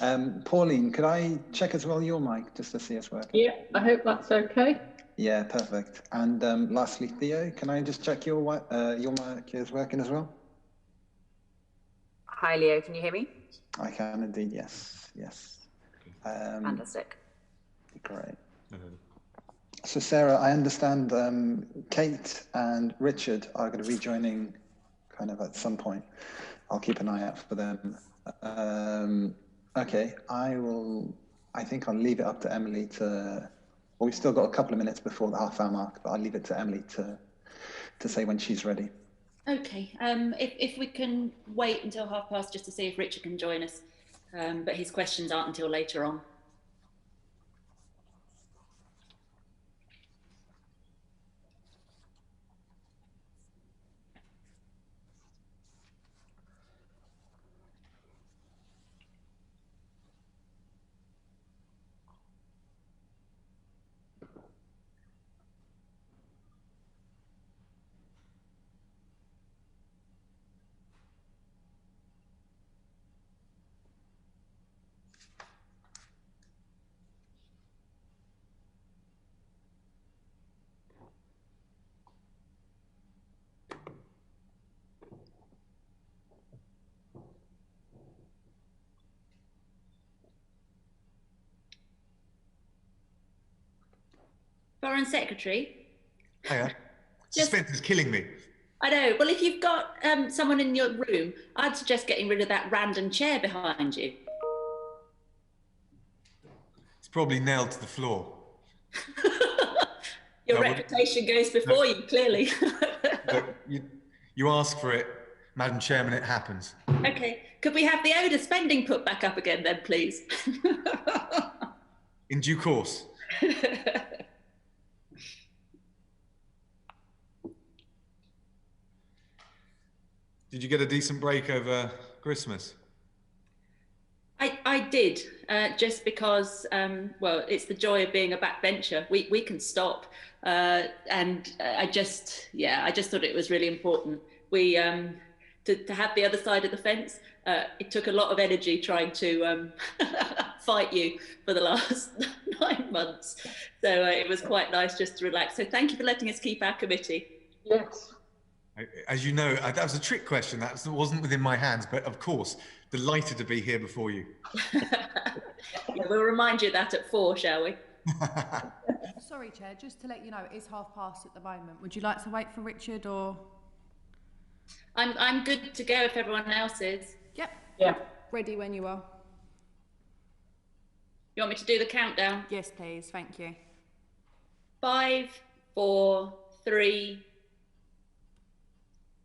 Pauline, could I check as well your mic just to see it's working? Yeah, I hope that's okay. Yeah, perfect. And lastly, Theo, can I just check your mic is working as well? Hi, Leo. Can you hear me? I can indeed. Yes. Yes. Fantastic. Great. So, Sarah, I understand Kate and Richard are going to be joining kind of at some point. I'll keep an eye out for them. Okay, I think I'll leave it up to Emily to, well, we've still got a couple of minutes before the half-hour mark, but I'll leave it to Emily to say when she's ready. Okay, if we can wait until past just to see if Richard can join us, but his questions aren't until later on. Foreign Secretary. Hiya. Suspense is killing me. I know. Well, if you've got someone in your room, I'd suggest getting rid of that random chair behind you. It's probably nailed to the floor. Your reputation goes before you, clearly. Look, you ask for it, Madam Chairman, it happens. Okay. Could we have the odour spending put back up again then, please? In due course. Did you get a decent break over Christmas? I did, just because, well, it's the joy of being a backbencher. We can stop. And I just thought it was really important. We, to have the other side of the fence, it took a lot of energy trying to fight you for the last 9 months. So it was quite nice just to relax. So thank you for letting us keep our committee. Yes. As you know, that was a trick question. That wasn't within my hands, but of course, delighted to be here before you. Yeah, we'll remind you of that at 4, shall we? Sorry, Chair, just to let you know, it is past at the moment. Would you like to wait for Richard or? I'm good to go if everyone else is. Yep. Yeah. Ready when you are. You want me to do the countdown? Yes, please. Thank you. 5, 4, 3.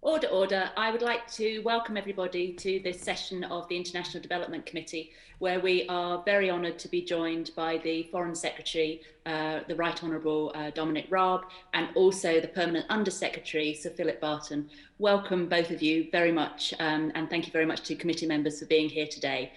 Order, order. I would like to welcome everybody to this session of the International Development Committee, where we are very honoured to be joined by the Foreign Secretary, the Right Honourable Dominic Raab, and also the Permanent Under Secretary, Sir Philip Barton. Welcome both of you very much, and thank you very much to committee members for being here today.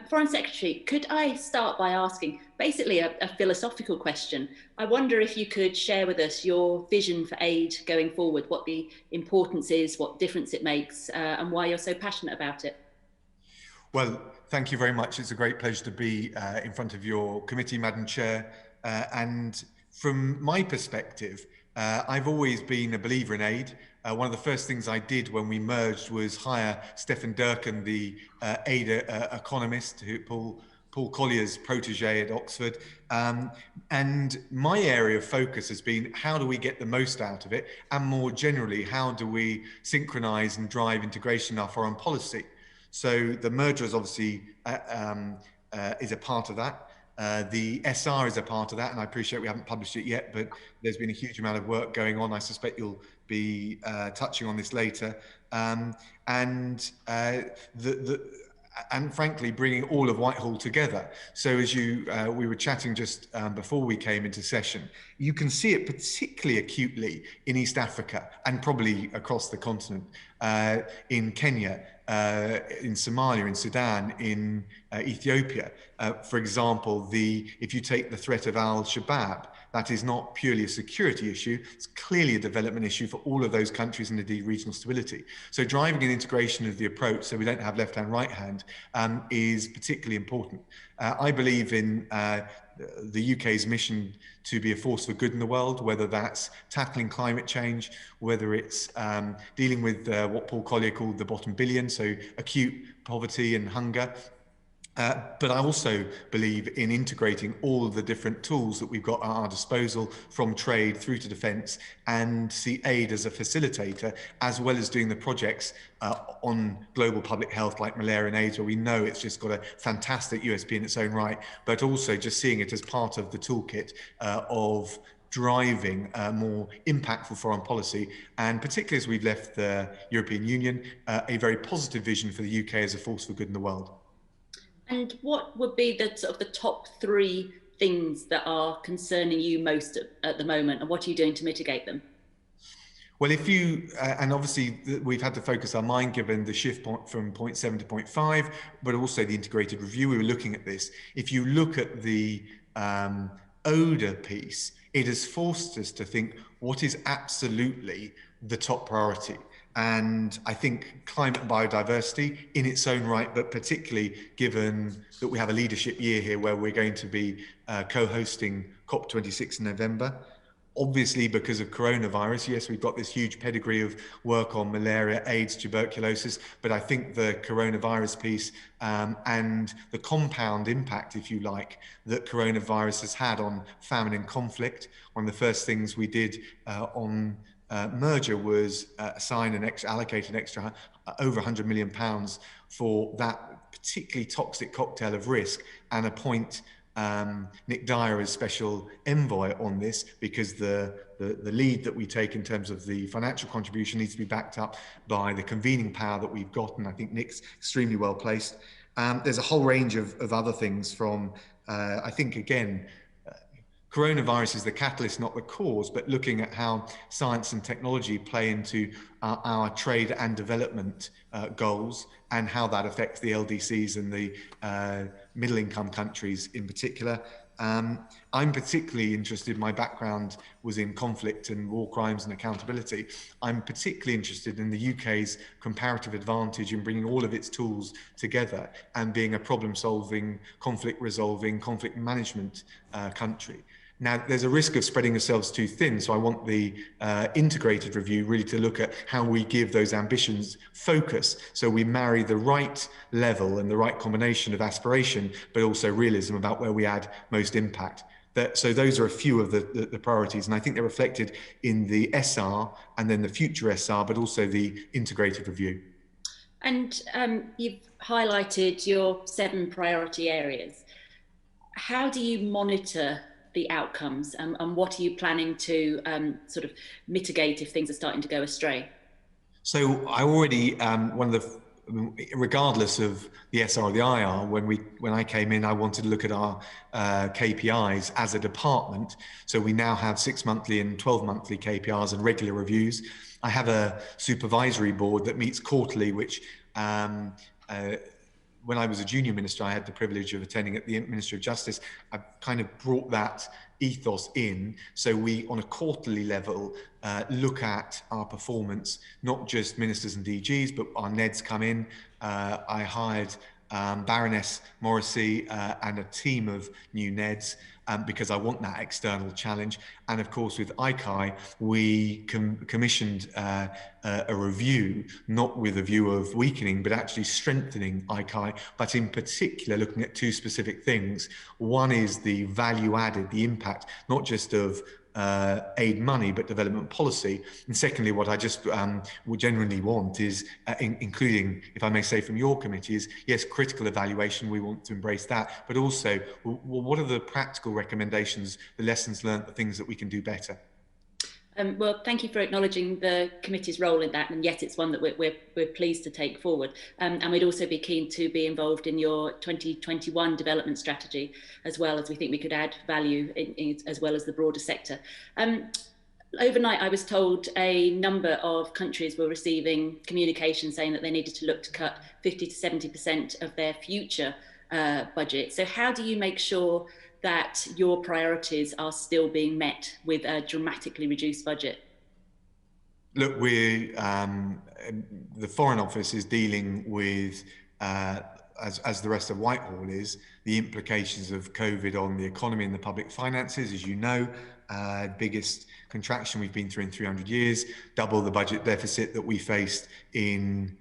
Foreign Secretary, could I start by asking basically a philosophical question? I wonder if you could share with us your vision for aid going forward, what the importance is, what difference it makes, and why you're so passionate about it. Well, thank you very much. It's a great pleasure to be in front of your committee, Madam Chair. And from my perspective, I've always been a believer in aid. One of the first things I did when we merged was hire Stephen Durkin, the aid economist, Paul Collier's protege at Oxford. And my area of focus has been how do we get the most out of it? And more generally, how do we synchronize and drive integration in our foreign policy? So the merger is obviously is a part of that. The SR is a part of that, and I appreciate we haven't published it yet, but there's been a huge amount of work going on. I suspect you'll be touching on this later. And frankly, bringing all of Whitehall together. So as we were chatting just before we came into session, you can see it particularly acutely in East Africa and probably across the continent. in Kenya, in Somalia, in Sudan, in Ethiopia. For example, if you take the threat of al-Shabaab, that is not purely a security issue, it's clearly a development issue for all of those countries and indeed regional stability. So driving an integration of the approach so we don't have left hand, right hand is particularly important. I believe in the UK's mission to be a force for good in the world, whether that's tackling climate change, whether it's dealing with what Paul Collier called the bottom billion, so acute poverty and hunger. But I also believe in integrating all the different tools that we've got at our disposal, from trade through to defence, and see aid as a facilitator, as well as doing the projects on global public health like malaria and AIDS, where we know it's just got a fantastic USP in its own right, but also just seeing it as part of the toolkit of driving more impactful foreign policy, and particularly as we've left the European Union, a very positive vision for the UK as a force for good in the world. And what would be the sort of the top 3 things that are concerning you most at the moment, and what are you doing to mitigate them? Well, if you, and obviously we've had to focus our mind given the shift from 0.7 to 0.5, but also the integrated review, we were looking at this. If you look at the ODA piece, it has forced us to think what is absolutely the top priority. And I think climate and biodiversity in its own right, but particularly given that we have a leadership year here where we're going to be co-hosting COP26 in November. Obviously, because of coronavirus, yes, we've got this huge pedigree of work on malaria, AIDS, tuberculosis, but I think the coronavirus piece and the compound impact, if you like, that coronavirus has had on famine and conflict. One of the first things we did on merger was allocate an extra over £100 million for that particularly toxic cocktail of risk, and appoint Nick Dyer as special envoy on this, because the lead that we take in terms of the financial contribution needs to be backed up by the convening power that we've got, and I think Nick's extremely well placed. There's a whole range of other things from, I think, again, coronavirus is the catalyst, not the cause, but looking at how science and technology play into our trade and development goals, and how that affects the LDCs and the middle income countries in particular. I'm particularly interested, my background was in conflict and war crimes and accountability. I'm particularly interested in the UK's comparative advantage in bringing all of its tools together and being a problem-solving, conflict-resolving, conflict management country. Now, there's a risk of spreading ourselves too thin, so I want the integrated review really to look at how we give those ambitions focus, so we marry the right level and the right combination of aspiration, but also realism about where we add most impact. So those are a few of the priorities, and I think they're reflected in the SR and then the future SR, but also the integrated review. And you've highlighted your 7 priority areas. How do you monitor the outcomes, and what are you planning to sort of mitigate if things are starting to go astray? So I already, regardless of the SR or the IR, when I came in, I wanted to look at our KPIs as a department. So we now have 6-monthly and 12-monthly KPIs and regular reviews. I have a supervisory board that meets quarterly, which when I was a junior minister, I had the privilege of attending at the Ministry of Justice. I kind of brought that ethos in. So we, on a quarterly level, look at our performance, not just ministers and DGs, but our NEDs come in. I hired Baroness Morrissey and a team of new NEDs because I want that external challenge. And of course, with ICAI, we commissioned a review, not with a view of weakening, but actually strengthening ICAI, but in particular looking at 2 specific things. One is the value added, the impact, not just of aid money, but development policy. And secondly, what I just would generally want is, including, if I may say, from your committee, is, yes, critical evaluation, we want to embrace that, but also, what are the practical recommendations, the lessons learned, the things that we can do better? Well, thank you for acknowledging the committee's role in that, and yes, it's one that we're pleased to take forward. And we'd also be keen to be involved in your 2021 development strategy, as well, as we think we could add value as well as the broader sector. Overnight, I was told a number of countries were receiving communication saying that they needed to look to cut 50 to 70% of their future budget. So how do you make sure that your priorities are still being met with a dramatically reduced budget? Look, the Foreign Office is dealing with, as the rest of Whitehall is, the implications of COVID on the economy and the public finances. As you know, biggest contraction we've been through in 300 years, double the budget deficit that we faced in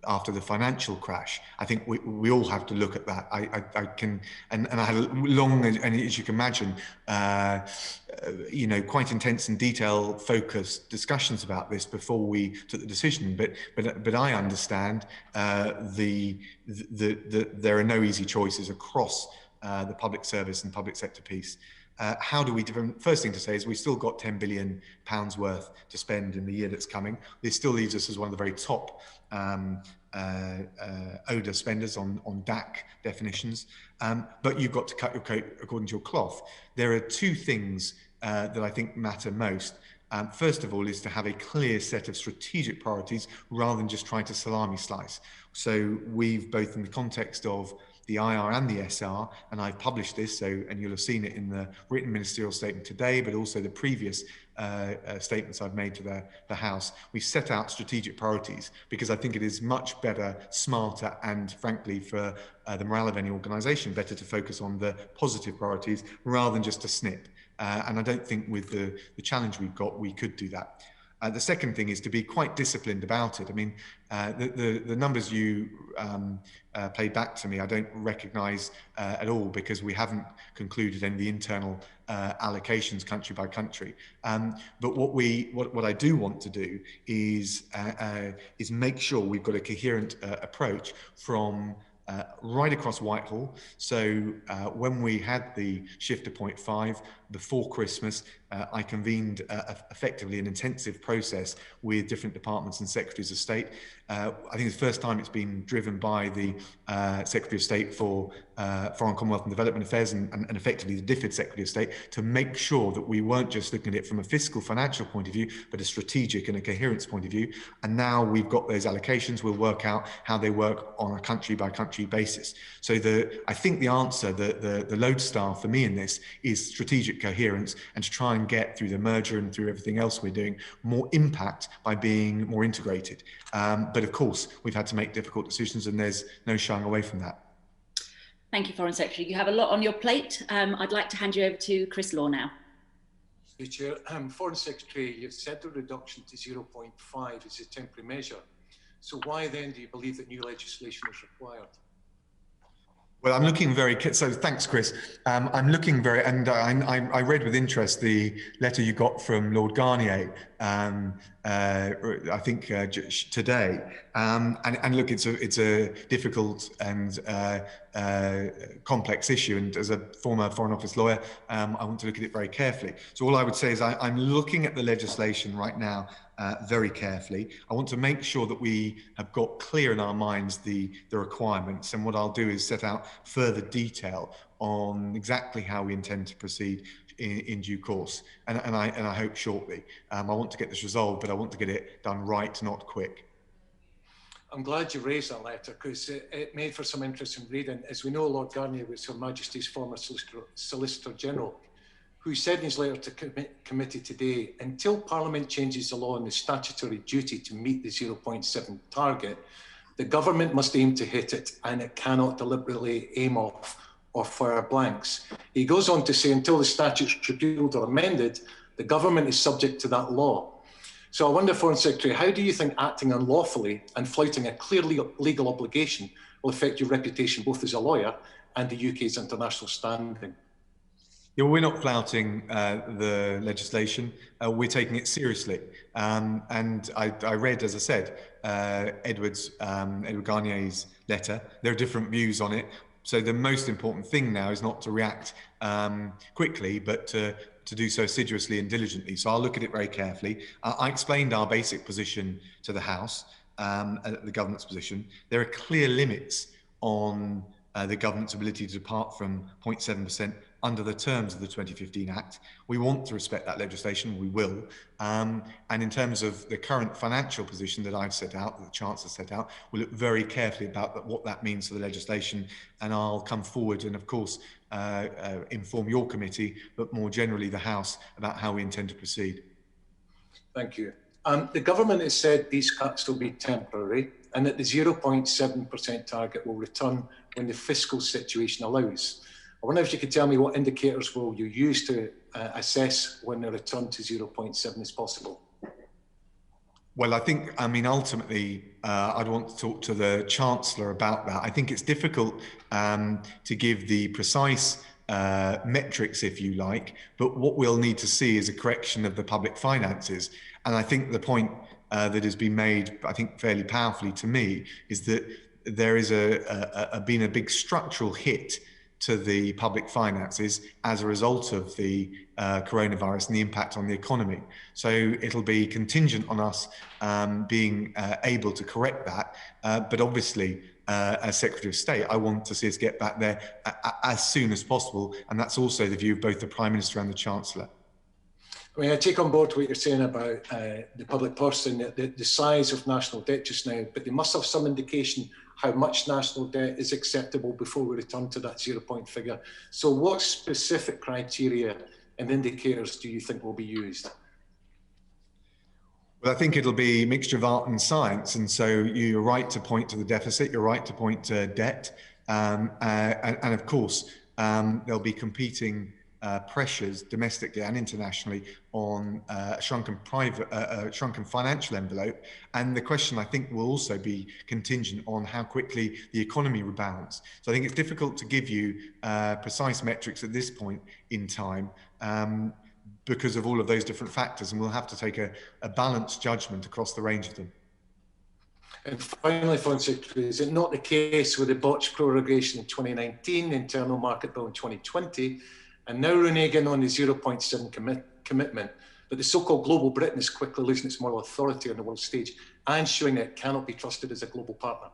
after the financial crash. I think we all have to look at that. I can, and I had a long, and as you can imagine, quite intense and detail-focused discussions about this before we took the decision. But I understand there are no easy choices across the public service and public sector piece. How do we do? First thing to say is we've still got £10 billion worth to spend in the year that's coming. This still leaves us as one of the very top ODA spenders on DAC definitions. But you've got to cut your coat according to your cloth. There are two things that I think matter most. First of all is to have a clear set of strategic priorities rather than just trying to salami slice. So we've, both in the context of the IR and the SR, and I've published this, and you'll have seen it in the written ministerial statement today, but also the previous statements I've made to the House. We've set out strategic priorities because I think it is much better, smarter, and frankly, for the morale of any organisation, better to focus on the positive priorities rather than just a snip. And I don't think with the challenge we've got, we could do that. The second thing is to be quite disciplined about it. I mean, the numbers you played back to me, I don't recognise at all because we haven't concluded any of the internal allocations country by country. But what I do want to do is make sure we've got a coherent approach from right across Whitehall. So when we had the shift to 0.5 before Christmas, I convened effectively an intensive process with different departments and secretaries of state. I think it's the first time it's been driven by the Secretary of State for Foreign, Commonwealth and Development Affairs and effectively the DFID Secretary of State, to make sure that we weren't just looking at it from a fiscal financial point of view, but a strategic and a coherence point of view. And now we've got those allocations, we'll work out how they work on a country by country basis. So I think the answer, the lodestar for me in this is strategic coherence, and to try and get through the merger and through everything else we're doing more impact by being more integrated. But of course, we've had to make difficult decisions, and there's no shying away from that. Thank you, Foreign Secretary. You have a lot on your plate. I'd like to hand you over to Chris Law now. Chair, Foreign Secretary, you've said the reduction to 0.5 is a temporary measure. So why then do you believe that new legislation is required? Well, I'm looking very, so thanks, Chris. I'm looking very, and I read with interest the letter you got from Lord Garnier, I think today. And look, it's a difficult and complex issue. And as a former Foreign Office lawyer, I want to look at it very carefully. So all I would say is I'm looking at the legislation right now very carefully. I want to make sure that we have got clear in our minds the requirements, and what I'll do is set out further detail on exactly how we intend to proceed in due course, and I hope shortly. I want to get this resolved, but I want to get it done right, not quick. I'm glad you raised that letter because it made for some interesting reading. As we know, Lord Garnier was Her Majesty's former Solicitor General, who said in his letter to committee today, until Parliament changes the law on the statutory duty to meet the 0.7 target, the government must aim to hit it, and it cannot deliberately aim off or fire blanks. He goes on to say, until the statute's repealed or amended, the government is subject to that law. So I wonder, Foreign Secretary, how do you think acting unlawfully and flouting a clear legal obligation will affect your reputation both as a lawyer and the UK's international standing? Yeah, well, we're not flouting the legislation. We're taking it seriously. And I read, as I said, Edward Garnier's letter. There are different views on it. So the most important thing now is not to react quickly, but to do so assiduously and diligently. So I'll look at it very carefully. I explained our basic position to the House, the government's position. There are clear limits on the government's ability to depart from 0.7%, under the terms of the 2015 Act. We want to respect that legislation, we will. And in terms of the current financial position that I've set out, that the Chancellor set out, we'll look very carefully about what that means for the legislation, and I'll come forward and, of course, inform your committee, but more generally the House, about how we intend to proceed. Thank you. The government has said these cuts will be temporary and that the 0.7% target will return when the fiscal situation allows. I wonder if you could tell me what indicators will you use to assess when the return to 0.7 is possible? Well, I mean, ultimately, I'd want to talk to the Chancellor about that. I think it's difficult to give the precise metrics, if you like, but what we'll need to see is a correction of the public finances. And I think the point that has been made, I think fairly powerfully to me, is that there is been a big structural hit to the public finances as a result of the coronavirus and the impact on the economy. So it'll be contingent on us being able to correct that. But obviously, as Secretary of State, I want to see us get back there as soon as possible. And that's also the view of both the Prime Minister and the Chancellor. I mean, I take on board what you're saying about the public purse and the size of national debt just now, but they must have some indication how much national debt is acceptable before we return to that 0-point figure. So what specific criteria and indicators do you think will be used? Well, I think it'll be a mixture of art and science. And so you're right to point to the deficit, you're right to point to debt. And of course, there'll be competing pressures domestically and internationally on a shrunken financial envelope. And the question, I think, will also be contingent on how quickly the economy rebounds. So I think it's difficult to give you precise metrics at this point in time because of all of those different factors, and we'll have to take a balanced judgment across the range of them. And finally, Foreign Secretary, is it not the case with the botched prorogation in 2019, the Internal Market Bill in 2020, and now reneging on the 0.7 commitment, but the so-called global Britain is quickly losing its moral authority on the world stage and showing that it cannot be trusted as a global partner?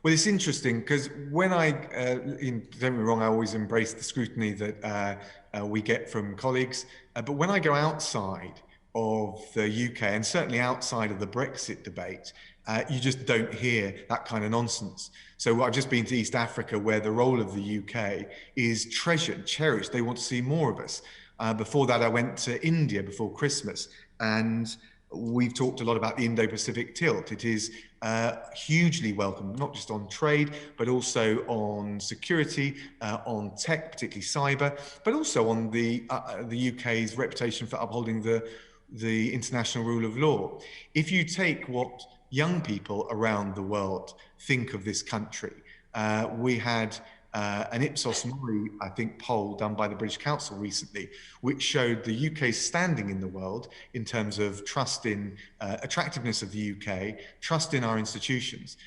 Well, it's interesting because when don't get me wrong, I always embrace the scrutiny that we get from colleagues, but when I go outside of the UK and certainly outside of the Brexit debate, you just don't hear that kind of nonsense. So I've just been to East Africa, where the role of the UK is treasured, cherished. They want to see more of us. Before that, I went to India before Christmas, and we've talked a lot about the Indo-Pacific tilt. It is hugely welcome, not just on trade, but also on security, on tech, particularly cyber, but also on the UK's reputation for upholding the international rule of law. If you take what young people around the world think of this country, we had an Ipsos Mori, I think, poll done by the British Council recently, which showed the UK's standing in the world in terms of trust in attractiveness of the UK, trust in our institutions.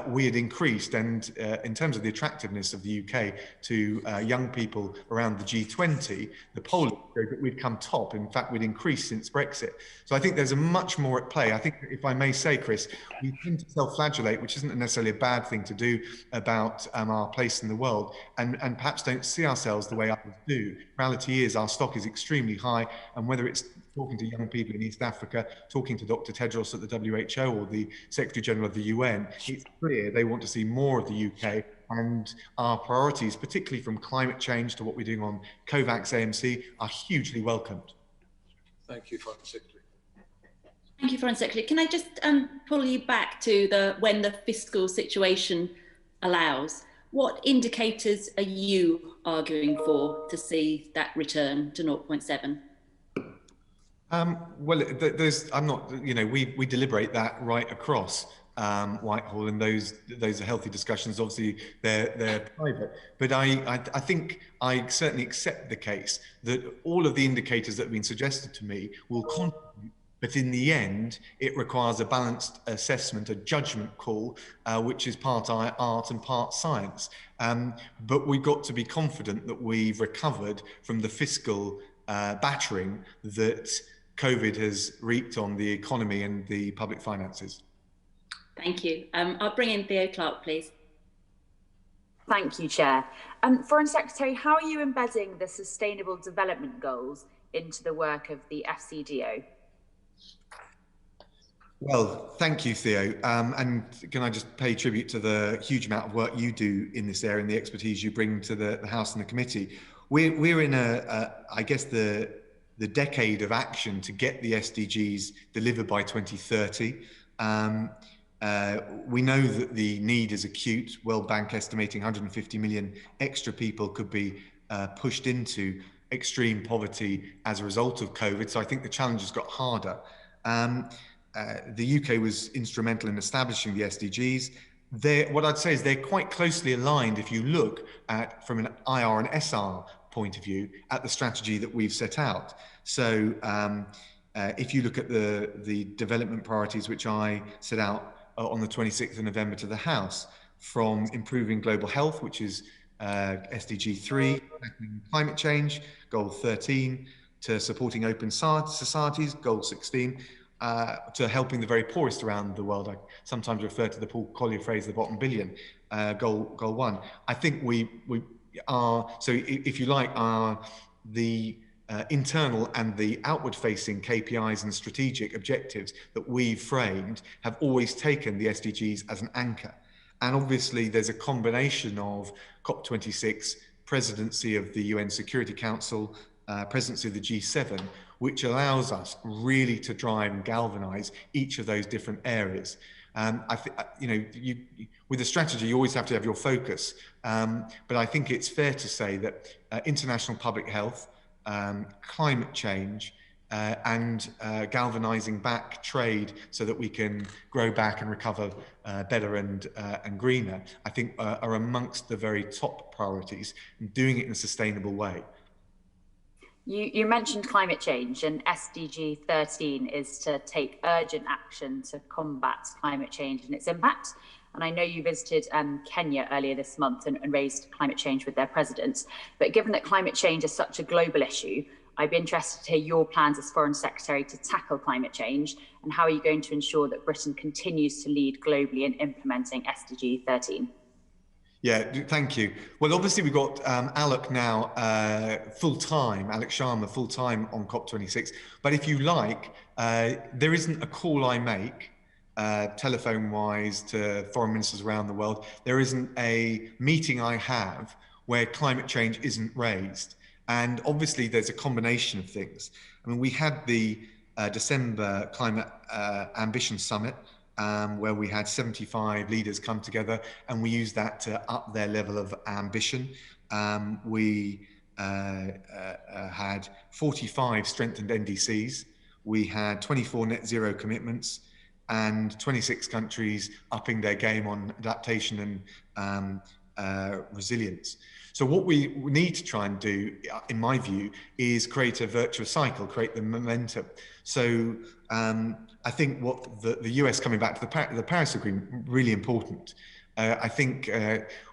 We had increased, and in terms of the attractiveness of the UK to young people around the G20, the poll showed that we'd come top. In fact, we'd increased since Brexit. So I think there's a much more at play. I think, if I may say, Chris, we tend to self-flagellate, which isn't necessarily a bad thing to do, about our place in the world, and perhaps don't see ourselves the way others do. Reality is our stock is extremely high, and whether it's talking to young people in East Africa, talking to Dr. Tedros at the WHO or the Secretary General of the UN, it's clear they want to see more of the UK, and our priorities, particularly from climate change to what we're doing on COVAX AMC, are hugely welcomed. Thank you, Foreign Secretary. Thank you, Foreign Secretary. Can I just pull you back to when the fiscal situation allows? What indicators are you arguing for to see that return to 0.7? Well, I'm not, we deliberate that right across Whitehall, and those are healthy discussions. Obviously, they're private, but I think I certainly accept the case that all of the indicators that have been suggested to me will contribute, but in the end, it requires a balanced assessment, a judgment call, which is part art and part science. But we've got to be confident that we've recovered from the fiscal battering that COVID has wreaked on the economy and the public finances. Thank you. I'll bring in Theo Clark, please. Thank you, Chair. Foreign Secretary, how are you embedding the Sustainable Development Goals into the work of the Fcdo? Well, thank you, Theo. And can I just pay tribute to the huge amount of work you do in this area and the expertise you bring to the House and the committee. We're in I guess the decade of action to get the SDGs delivered by 2030. We know that the need is acute. World Bank estimating 150 million extra people could be pushed into extreme poverty as a result of COVID. So I think the challenge has got harder. The UK was instrumental in establishing the SDGs. What I'd say is they're quite closely aligned if you look at, from an IR and SR point of view, at the strategy that we've set out. So if you look at the development priorities which I set out on the 26th of November to the House, from improving global health, which is SDG 3, tackling climate change, Goal 13, to supporting open societies, Goal 16, to helping the very poorest around the world. I sometimes refer to the Paul Collier phrase, the bottom billion, goal 1. I think we are, so if you like, the internal and the outward facing KPIs and strategic objectives that we've framed have always taken the SDGs as an anchor. And obviously there's a combination of COP26, presidency of the UN Security Council, presidency of the G7, which allows us really to drive and galvanize each of those different areas. I think, with a strategy, you always have to have your focus. But I think it's fair to say that international public health, climate change, and galvanizing back trade so that we can grow back and recover better and greener, I think are amongst the very top priorities, and doing it in a sustainable way. You mentioned climate change, and SDG 13 is to take urgent action to combat climate change and its impact. And I know you visited Kenya earlier this month and raised climate change with their president. But given that climate change is such a global issue, I'd be interested to hear your plans as Foreign Secretary to tackle climate change, and how are you going to ensure that Britain continues to lead globally in implementing SDG 13? Yeah, thank you. Well, obviously we've got Alec now full-time, Alec Sharma full-time on COP26. But if you like, there isn't a call I make telephone-wise to foreign ministers around the world. There isn't a meeting I have where climate change isn't raised. And obviously there's a combination of things. I mean, we had the December Climate Ambition Summit, where we had 75 leaders come together, and we used that to up their level of ambition. We had 45 strengthened NDCs. We had 24 net zero commitments, and 26 countries upping their game on adaptation and resilience. So what we need to try and do, in my view, is create a virtuous cycle, create the momentum. So I think what the US coming back to the Paris Agreement, really important. I think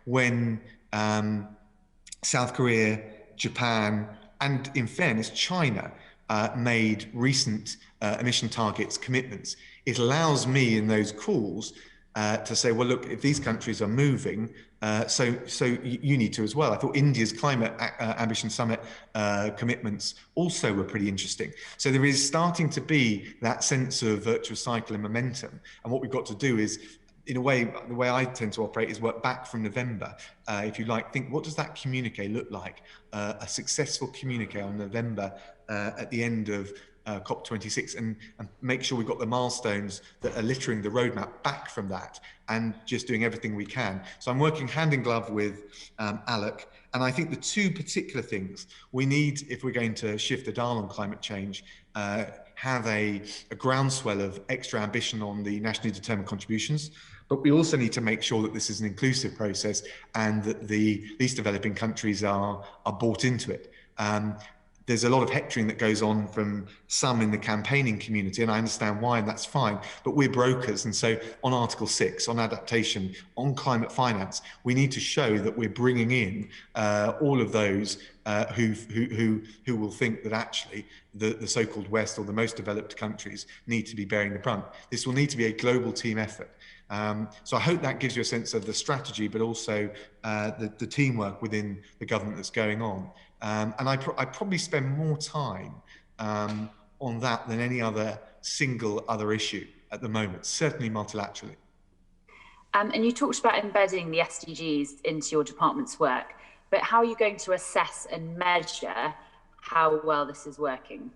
when South Korea, Japan, and in fairness, China made recent emission targets commitments, it allows me in those calls to say, well, look, if these countries are moving, so you need to as well. I thought India's Climate Ambition Summit commitments also were pretty interesting. So there is starting to be that sense of virtuous cycle and momentum. And what we've got to do is, in a way, the way I tend to operate is work back from November. If you like, think, what does that communique look like? A successful communique on November at the end of COP26, and make sure we've got the milestones that are littering the roadmap back from that, and just doing everything we can. So I'm working hand in glove with Alec, and I think the two particular things we need, if we're going to shift the dial on climate change, have a groundswell of extra ambition on the nationally determined contributions, but we also need to make sure that this is an inclusive process and that the least developing countries are bought into it. There's a lot of hectoring that goes on from some in the campaigning community, and I understand why, and that's fine, but we're brokers. And so on Article 6, on adaptation, on climate finance, we need to show that we're bringing in all of those who will think that actually the so-called West or the most developed countries need to be bearing the brunt. This will need to be a global team effort. So I hope that gives you a sense of the strategy, but also the teamwork within the government that's going on. And I probably spend more time on that than any other single other issue at the moment, certainly multilaterally. And you talked about embedding the SDGs into your department's work, but how are you going to assess and measure how well this is working?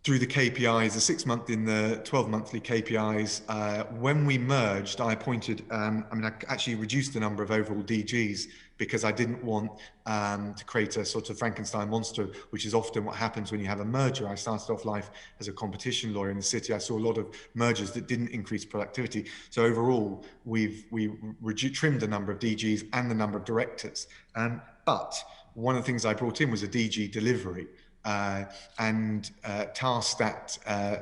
Through the KPIs, the 6-month and the 12-monthly KPIs. When we merged, I appointed, I actually reduced the number of overall DGs because I didn't want to create a sort of Frankenstein monster, which is often what happens when you have a merger. I started off life as a competition lawyer in the city. I saw a lot of mergers that didn't increase productivity. So overall, we trimmed the number of DGs and the number of directors. But one of the things I brought in was a DG delivery. And task that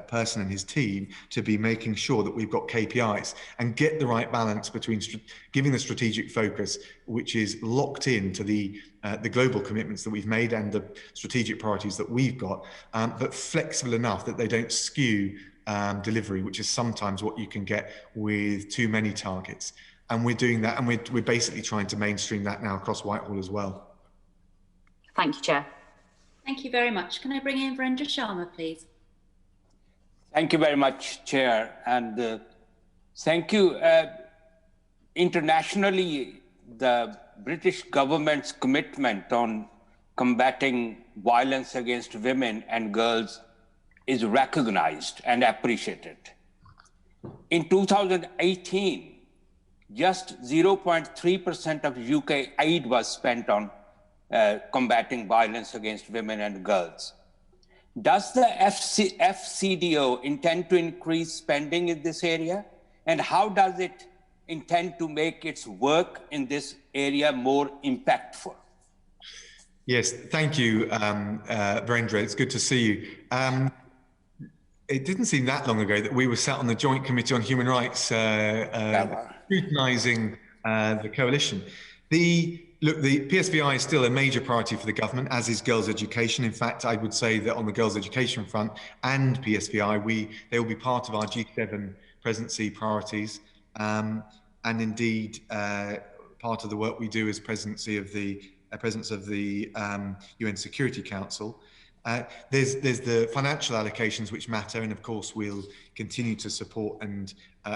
person and his team to be making sure that we've got KPIs and get the right balance between giving the strategic focus, which is locked into the global commitments that we've made and the strategic priorities that we've got, but flexible enough that they don't skew delivery, which is sometimes what you can get with too many targets. And we're doing that, and we're basically trying to mainstream that now across Whitehall as well. Thank you, Chair. Thank you very much. Can I bring in Virendra Sharma, please? Thank you very much, Chair. And thank you. Internationally, the British government's commitment on combating violence against women and girls is recognized and appreciated. In 2018, just 0.3% of UK aid was spent on combating violence against women and girls. Does the Fcdo intend to increase spending in this area? And how does it intend to make its work in this area more impactful? Yes, thank you, Virendra. It's good to see you. It didn't seem that long ago that we were sat on the Joint Committee on Human Rights scrutinising the coalition. Look, the PSVI is still a major priority for the government, as is girls' education. In fact, I would say that on the girls' education front and PSVI, they will be part of our G7 presidency priorities, and indeed part of the work we do as presidents of the UN Security Council. There's the financial allocations which matter, and of course we'll continue to support and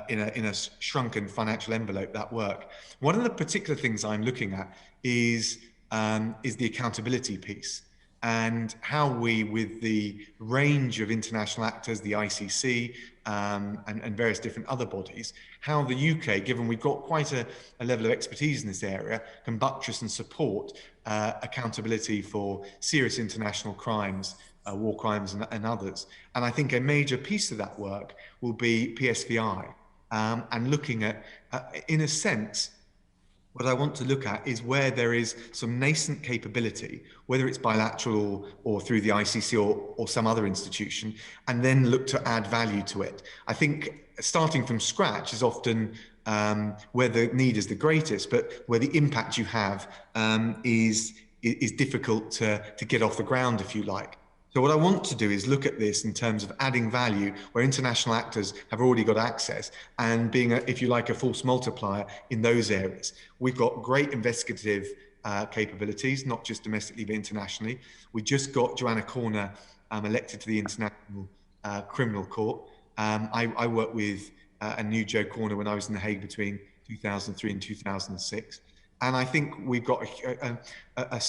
in a shrunken financial envelope that work. One of the particular things I'm looking at is the accountability piece, and how we, with the range of international actors, the ICC and various different other bodies, how the UK, given we've got quite a level of expertise in this area, can buttress and support accountability for serious international crimes, war crimes and others. And I think a major piece of that work will be PSVI, and looking at, in a sense, what I want to look at is where there is some nascent capability, whether it's bilateral or through the ICC or some other institution, and then look to add value to it. I think starting from scratch is often where the need is the greatest, but where the impact you have is difficult to get off the ground, if you like. So what I want to do is look at this in terms of adding value where international actors have already got access and being, if you like, a force multiplier in those areas. We've got great investigative capabilities, not just domestically but internationally. We just got Joanna Corner elected to the International Criminal Court. I worked with a new Joe Corner when I was in The Hague between 2003 and 2006. And I think we've got a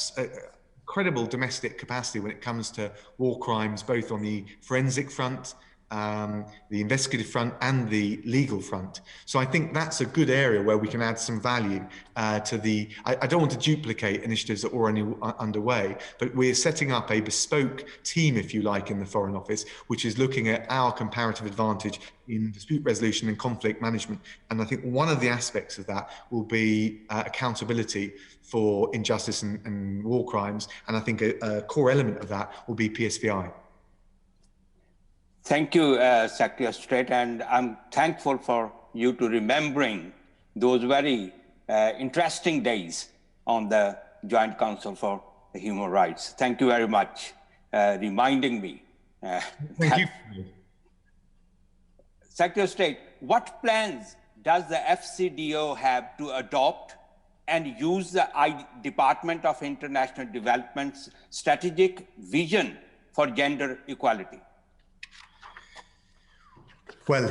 credible domestic capacity when it comes to war crimes, both on the forensic front, the investigative front and the legal front. So I think that's a good area where we can add some value to the, I don't want to duplicate initiatives that are already underway, but we're setting up a bespoke team, if you like, in the Foreign Office, which is looking at our comparative advantage in dispute resolution and conflict management. And I think one of the aspects of that will be accountability for injustice and war crimes. And I think a core element of that will be PSVI. Thank you, Secretary Astray, and I'm thankful for you to remembering those very interesting days on the Joint Council for the Human Rights. Thank you very much, reminding me. Thank you. Secretary of State, what plans does the FCDO have to adopt and use the Department of International Development's strategic vision for gender equality? Well,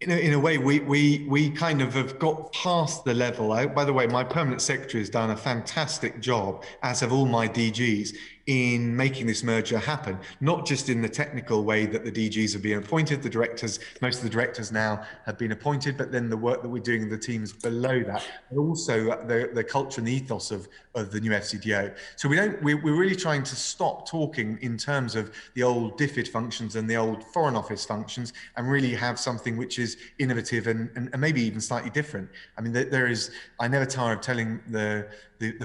in a way, we kind of have got past the level. By the way, my permanent secretary has done a fantastic job, as have all my DGs, in making this merger happen, not just in the technical way that the DGs are being appointed, the directors, most of the directors now have been appointed, but then the work that we're doing in the teams below that, but also the culture and the ethos of the new FCDO. So we're really trying to stop talking in terms of the old DFID functions and the old Foreign Office functions, and really have something which is innovative and maybe even slightly different. I mean, I never tire of telling the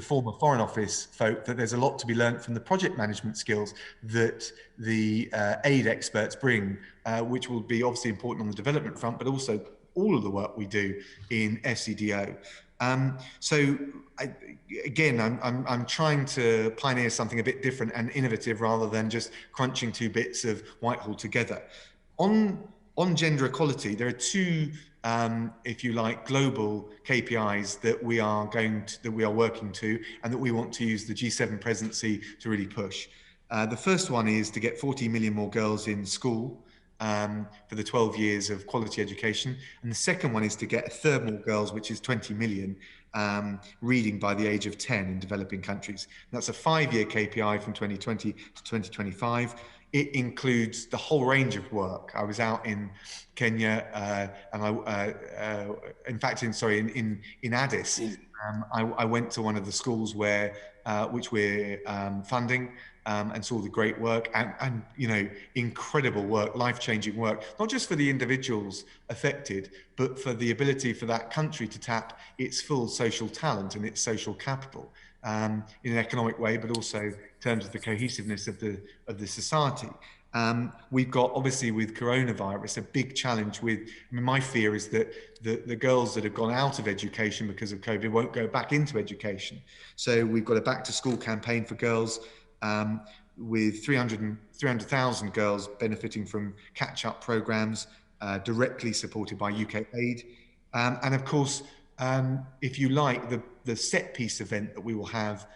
former Foreign Office folk that there's a lot to be learned from the project management skills that the aid experts bring, which will be obviously important on the development front, but also all of the work we do in FCDO. So again, I'm trying to pioneer something a bit different and innovative rather than just crunching two bits of Whitehall together. On gender equality, there are two, if you like, global KPIs that we are working to, and that we want to use the G7 presidency to really push. The first one is to get 40 million more girls in school for the 12 years of quality education, and the second one is to get a third more girls, which is 20 million, reading by the age of 10 in developing countries. And that's a 5-year KPI from 2020 to 2025. It includes the whole range of work. I was out in Kenya, and in Addis. I went to one of the schools which we're funding, and saw the great work and incredible work, life-changing work, not just for the individuals affected, but for the ability for that country to tap its full social talent and its social capital. In an economic way, but also in terms of the cohesiveness of the society. We've got, obviously, with coronavirus, a big challenge with, my fear is that the girls that have gone out of education because of COVID won't go back into education. So we've got a back to school campaign for girls, with 300,000 girls benefiting from catch-up programs, directly supported by UK aid. And of course, if you like, the set piece event that we will have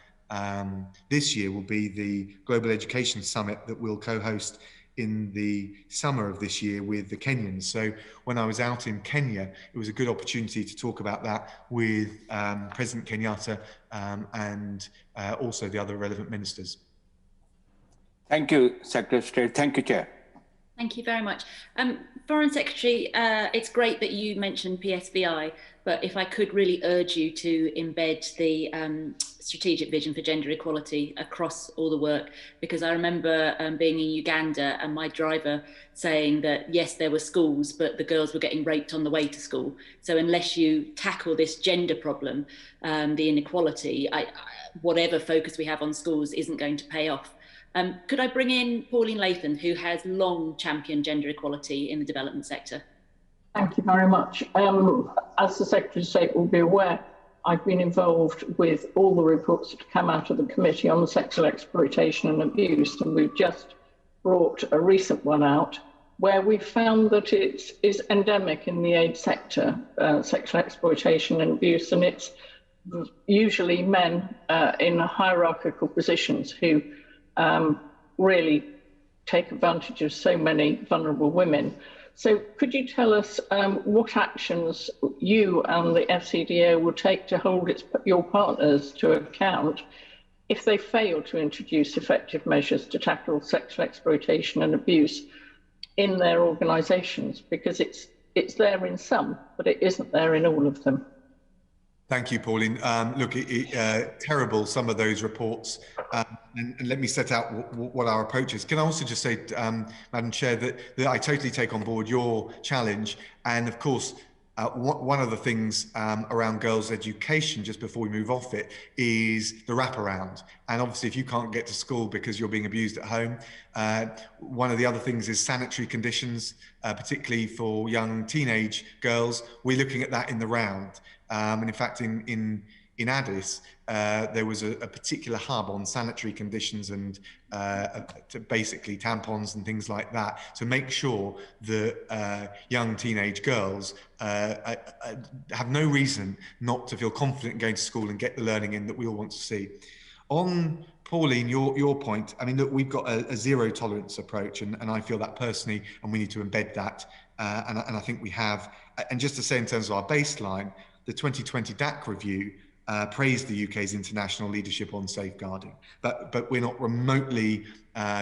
this year will be the Global Education Summit that we'll co-host in the summer of this year with the Kenyans. So when I was out in Kenya, it was a good opportunity to talk about that with President Kenyatta and also the other relevant ministers. Thank you, Secretary of State. Thank you, Chair. Thank you very much. Foreign Secretary, it's great that you mentioned PSVI, but if I could really urge you to embed the strategic vision for gender equality across all the work, because I remember being in Uganda and my driver saying that, yes, there were schools, but the girls were getting raped on the way to school. So unless you tackle this gender problem, the inequality, whatever focus we have on schools isn't going to pay off. Could I bring in Pauline Lathan, who has long championed gender equality in the development sector? Thank you very much. As the Secretary of State will be aware, I've been involved with all the reports that come out of the Committee on Sexual Exploitation and Abuse, and we've just brought a recent one out where we found that it is endemic in the aid sector, sexual exploitation and abuse, and it's usually men in hierarchical positions who really take advantage of so many vulnerable women. So could you tell us what actions you and the FCDO will take to hold your partners to account if they fail to introduce effective measures to tackle sexual exploitation and abuse in their organisations? Because it's there in some, but it isn't there in all of them. Thank you, Pauline. Look, terrible, some of those reports. And let me set out what our approach is. Can I also just say, Madam Chair, that I totally take on board your challenge. And of course, one of the things around girls' education, just before we move off it, is the wraparound. And obviously, if you can't get to school because you're being abused at home, one of the other things is sanitary conditions, particularly for young teenage girls. We're looking at that in the round. And in fact, in in Addis, there was a particular hub on sanitary conditions and basically tampons and things like that, to make sure that young teenage girls have no reason not to feel confident in going to school and get the learning in that we all want to see. On Pauline, your point, I mean, look, we've got a zero tolerance approach, and I feel that personally, and we need to embed that, and I think we have. And just to say, in terms of our baseline, the 2020 DAC review praised the UK's international leadership on safeguarding, but we're not remotely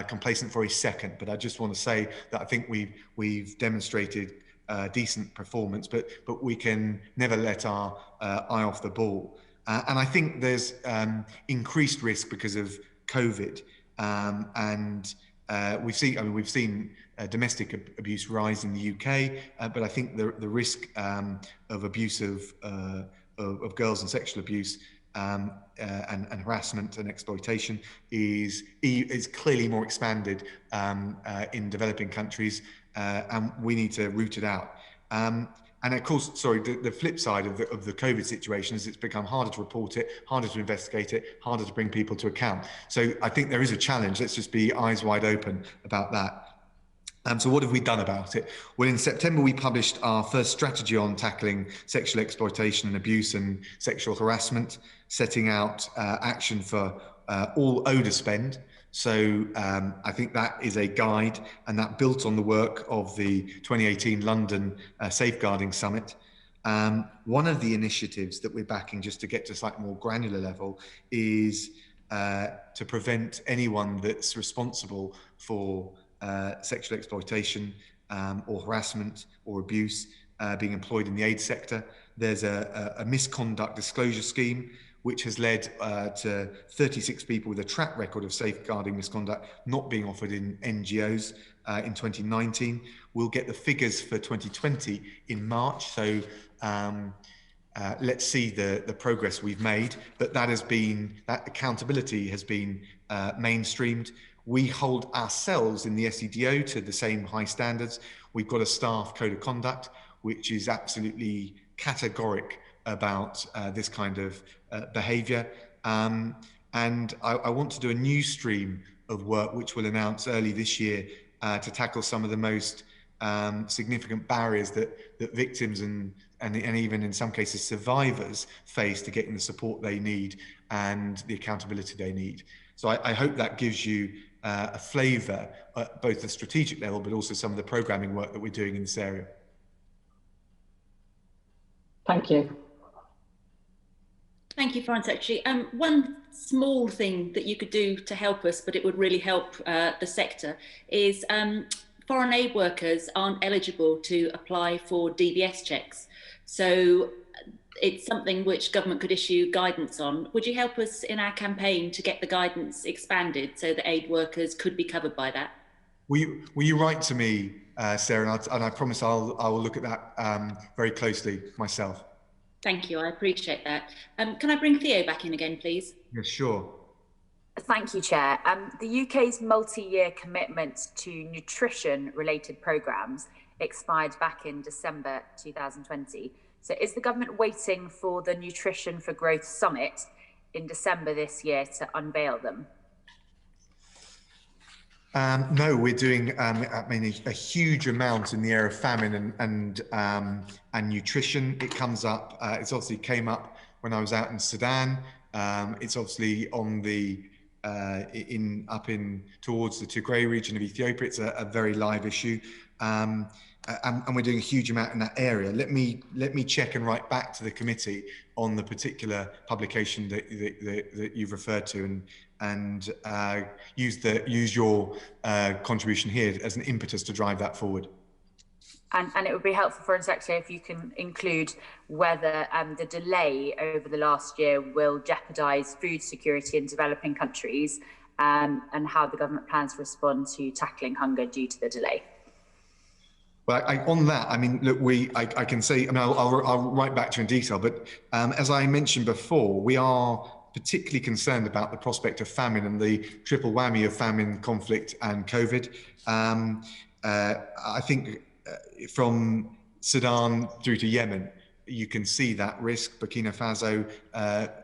complacent for a second. But I just want to say that I think we've demonstrated decent performance, but we can never let our eye off the ball. And I think there's increased risk because of COVID, and we've seen domestic abuse rise in the UK, but I think the risk of abuse of girls and sexual abuse and harassment and exploitation is clearly more expanded in developing countries, and we need to root it out. And of course, sorry, the flip side of the COVID situation is it's become harder to report it, harder to investigate it, harder to bring people to account. So I think there is a challenge. Let's just be eyes wide open about that. So what have we done about it? Well, in September, we published our first strategy on tackling sexual exploitation and abuse and sexual harassment, setting out action for all ODA spend. So I think that is a guide, and that built on the work of the 2018 London Safeguarding Summit. One of the initiatives that we're backing, just to get to a slightly more granular level, is to prevent anyone that's responsible for sexual exploitation or harassment or abuse being employed in the aid sector. There's a misconduct disclosure scheme which has led to 36 people with a track record of safeguarding misconduct not being offered in NGOs in 2019. We'll get the figures for 2020 in March, so let's see the progress we've made, but that accountability has been mainstreamed. We hold ourselves in the Fcdo to the same high standards. We've got a staff code of conduct, which is absolutely categoric about this kind of behaviour. And I want to do a new stream of work, which we'll announce early this year, to tackle some of the most significant barriers that victims and even in some cases survivors face to getting the support they need and the accountability they need. So I hope that gives you a flavour at both the strategic level, but also some of the programming work that we're doing in this area. Thank you. Thank you, Foreign Secretary. One small thing that you could do to help us, but it would really help the sector, is foreign aid workers aren't eligible to apply for DBS checks. So it's something which government could issue guidance on. Would you help us in our campaign to get the guidance expanded so that aid workers could be covered by that? Will you write to me, Sarah, and I promise I will look at that very closely myself. Thank you, I appreciate that. Can I bring Theo back in again, please? Yeah, sure. Thank you, Chair. The UK's multi-year commitment to nutrition-related programmes expired back in December 2020. So is the government waiting for the Nutrition for Growth Summit in December this year to unveil them? No, we're doing a huge amount in the area of famine and nutrition. It comes up, it's obviously came up when I was out in Sudan. It's obviously on the up towards the Tigray region of Ethiopia. It's a very live issue. And we're doing a huge amount in that area. Let me check and write back to the committee on the particular publication that you've referred to, and use your contribution here as an impetus to drive that forward. And it would be helpful, Foreign Secretary, if you can include whether the delay over the last year will jeopardise food security in developing countries, and how the government plans to respond to tackling hunger due to the delay. Well, on that, I mean, look, I can say, I mean, I'll write back to you in detail, but as I mentioned before, we are particularly concerned about the prospect of famine and the triple whammy of famine, conflict, and COVID. I think from Sudan through to Yemen, you can see that risk. Burkina Faso,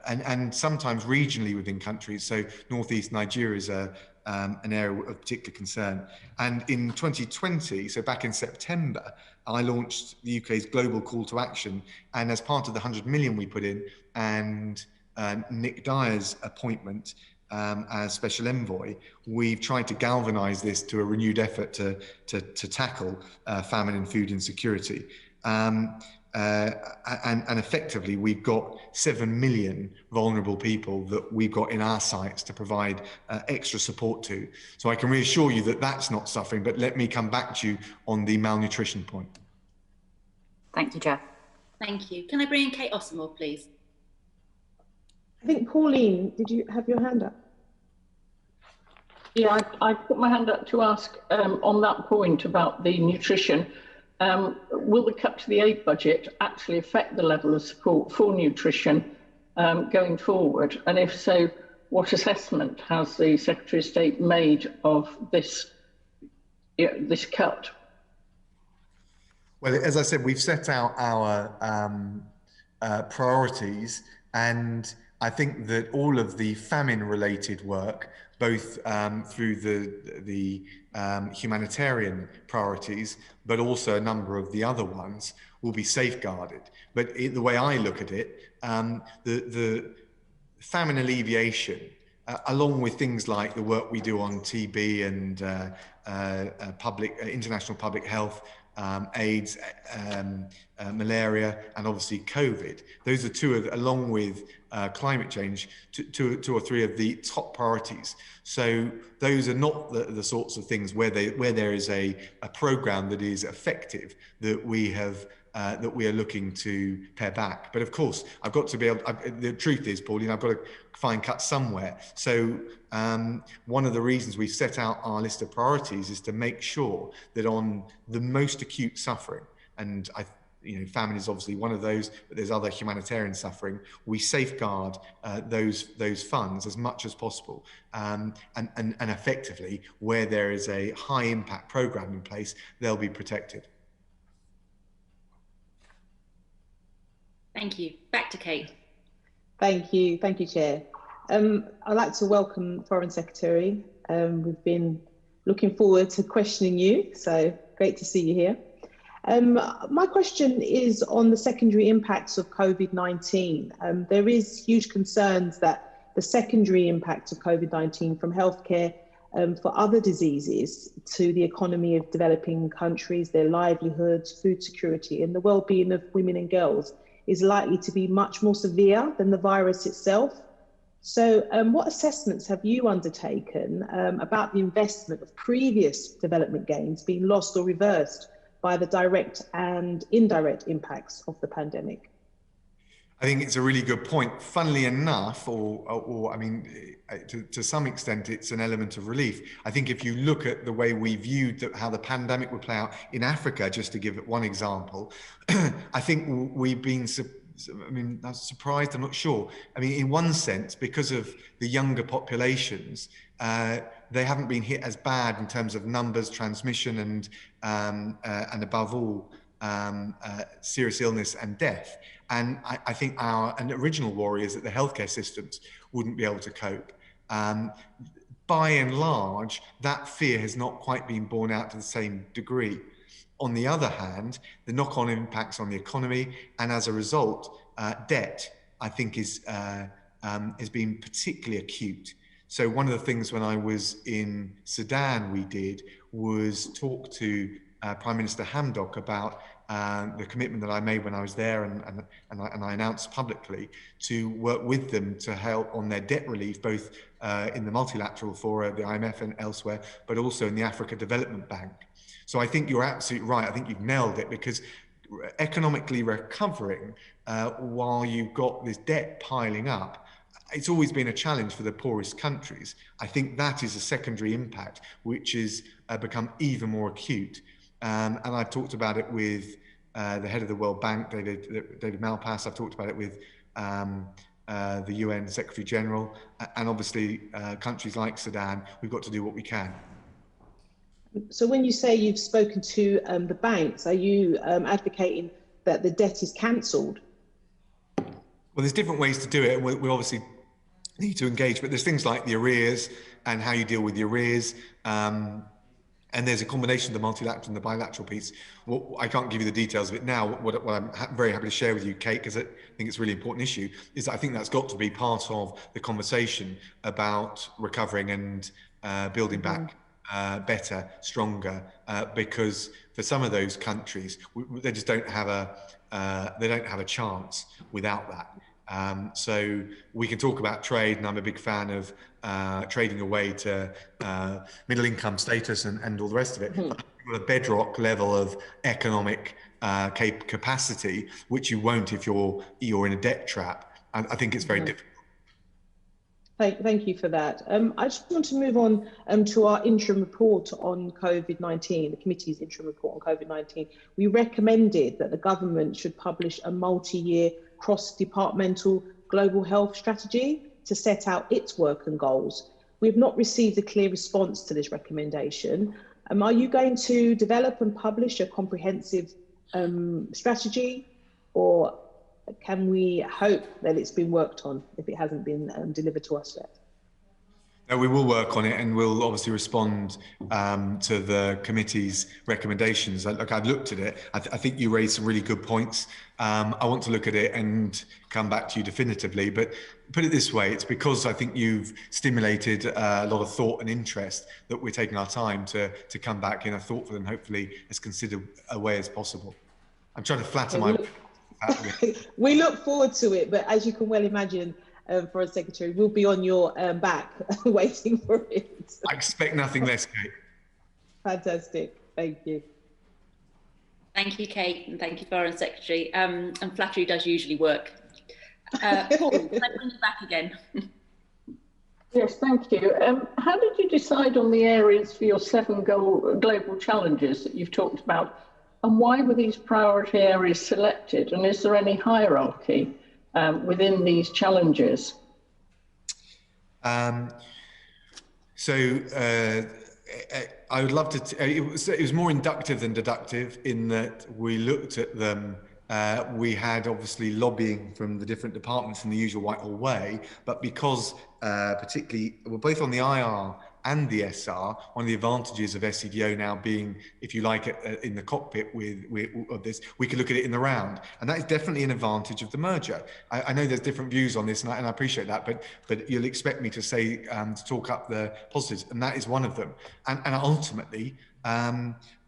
and sometimes regionally within countries. So northeast Nigeria is an area of particular concern. And in 2020, so back in September, I launched the UK's global call to action. And as part of the 100 million we put in, and Nick Dyer's appointment as special envoy, we've tried to galvanise this to a renewed effort to tackle famine and food insecurity. And effectively, we've got 7 million vulnerable people that we've got in our sites to provide extra support to. So I can reassure you that that's not suffering, but let me come back to you on the malnutrition point. Thank you, Chair. Thank you. Can I bring in Kate Ossamore, please? I think, Pauline, did you have your hand up? Yeah, I put my hand up to ask on that point about the nutrition. Will the cut to the aid budget actually affect the level of support for nutrition going forward? And if so, what assessment has the Secretary of State made of this, this cut? Well, as I said, we've set out our priorities, and I think that all of the famine-related work, both through the humanitarian priorities, but also a number of the other ones, will be safeguarded. But the way I look at it, the famine alleviation, along with things like the work we do on TB and international public health, AIDS, malaria, and obviously COVID. Those are two of, along with climate change, two or three of the top priorities. So those are not the sorts of things where there is a program that is effective that we have that we are looking to pare back. But of course, I've got to be able. The truth is, Pauline, I've got to find cuts somewhere. So one of the reasons we set out our list of priorities is to make sure that on the most acute suffering, and famine is obviously one of those, but there's other humanitarian suffering, we safeguard those funds as much as possible, and effectively, where there is a high impact program in place, they'll be protected. Thank you. Back to Kate. Thank you, Chair. I'd like to welcome Foreign Secretary. We've been looking forward to questioning you, so great to see you here. My question is on the secondary impacts of COVID-19. There is huge concerns that the secondary impact of COVID-19 from healthcare for other diseases to the economy of developing countries, their livelihoods, food security, and the well-being of women and girls is likely to be much more severe than the virus itself. So what assessments have you undertaken about the investment of previous development gains being lost or reversed by the direct and indirect impacts of the pandemic? I think it's a really good point. Funnily enough, or I mean, to some extent, it's an element of relief. I think if you look at the way we viewed how the pandemic would play out in Africa, just to give it one example, I think we've been, I'm surprised, I'm not sure. I mean, in one sense, because of the younger populations, they haven't been hit as bad in terms of numbers, transmission, and above all, serious illness and death. And I think our original worry is that the healthcare systems wouldn't be able to cope. By and large, that fear has not quite been borne out to the same degree. On the other hand, the knock-on impacts on the economy, and as a result, debt, I think has been particularly acute. So one of the things when I was in Sudan we did was talk to Prime Minister Hamdok about the commitment that I made when I was there, and I announced publicly to work with them to help on their debt relief, both in the multilateral fora, the IMF and elsewhere, but also in the Africa Development Bank. So I think you're absolutely right. I think you've nailed it, because economically recovering while you've got this debt piling up, it's always been a challenge for the poorest countries. I think that is a secondary impact, which has become even more acute. And I've talked about it with the head of the World Bank, David Malpass. I've talked about it with the UN Secretary General, and obviously countries like Sudan. We've got to do what we can. So when you say you've spoken to the banks, are you advocating that the debt is cancelled? Well, there's different ways to do it, and we obviously need to engage, but there's things like the arrears and how you deal with the arrears. And there's a combination of the multilateral and the bilateral piece. Well, I can't give you the details of it now. What I'm very happy to share with you, Kate, because I think it's a really important issue, is that I think that's got to be part of the conversation about recovering and building back better, stronger, because for some of those countries, they just don't have a chance without that. So we can talk about trade, and I'm a big fan of trading away to middle income status and all the rest of it. But a bedrock level of economic capacity, which you won't if you're in a debt trap. And I think it's very difficult. Thank you for that. I just want to move on to our interim report on COVID-19, the committee's interim report on COVID-19. We recommended that the government should publish a multi-year cross-departmental global health strategy to set out its work and goals. We've not received a clear response to this recommendation. Are you going to develop and publish a comprehensive strategy, or can we hope that it's been worked on if it hasn't been delivered to us yet? No, we will work on it, and we'll obviously respond to the committee's recommendations. Look, I've looked at it. I think you raised some really good points. I want to look at it and come back to you definitively, but put it this way, it's because I think you've stimulated a lot of thought and interest that we're taking our time to come back in a thoughtful and hopefully as considered a way as possible. I'm trying to flatter my... We look forward to it, but as you can well imagine, Foreign Secretary, we'll be on your back waiting for it. I expect nothing less, Kate. Fantastic. Thank you. Thank you, Kate, and thank you, Foreign Secretary. And flattery does usually work. Paul, can I bring you back again? Yes, thank you. How did you decide on the areas for your 7 global challenges that you've talked about? And why were these priority areas selected? And is there any hierarchy within these challenges? I would love to, it was more inductive than deductive in that we looked at them. We had obviously lobbying from the different departments in the usual Whitehall way, but because particularly, we're both on the IR and the SR, one of the advantages of Fcdo now being, if you like, in the cockpit of this, we could look at it in the round. And that is definitely an advantage of the merger. I know there's different views on this, and I appreciate that, but you'll expect me to say, to talk up the positives, and that is one of them. And ultimately,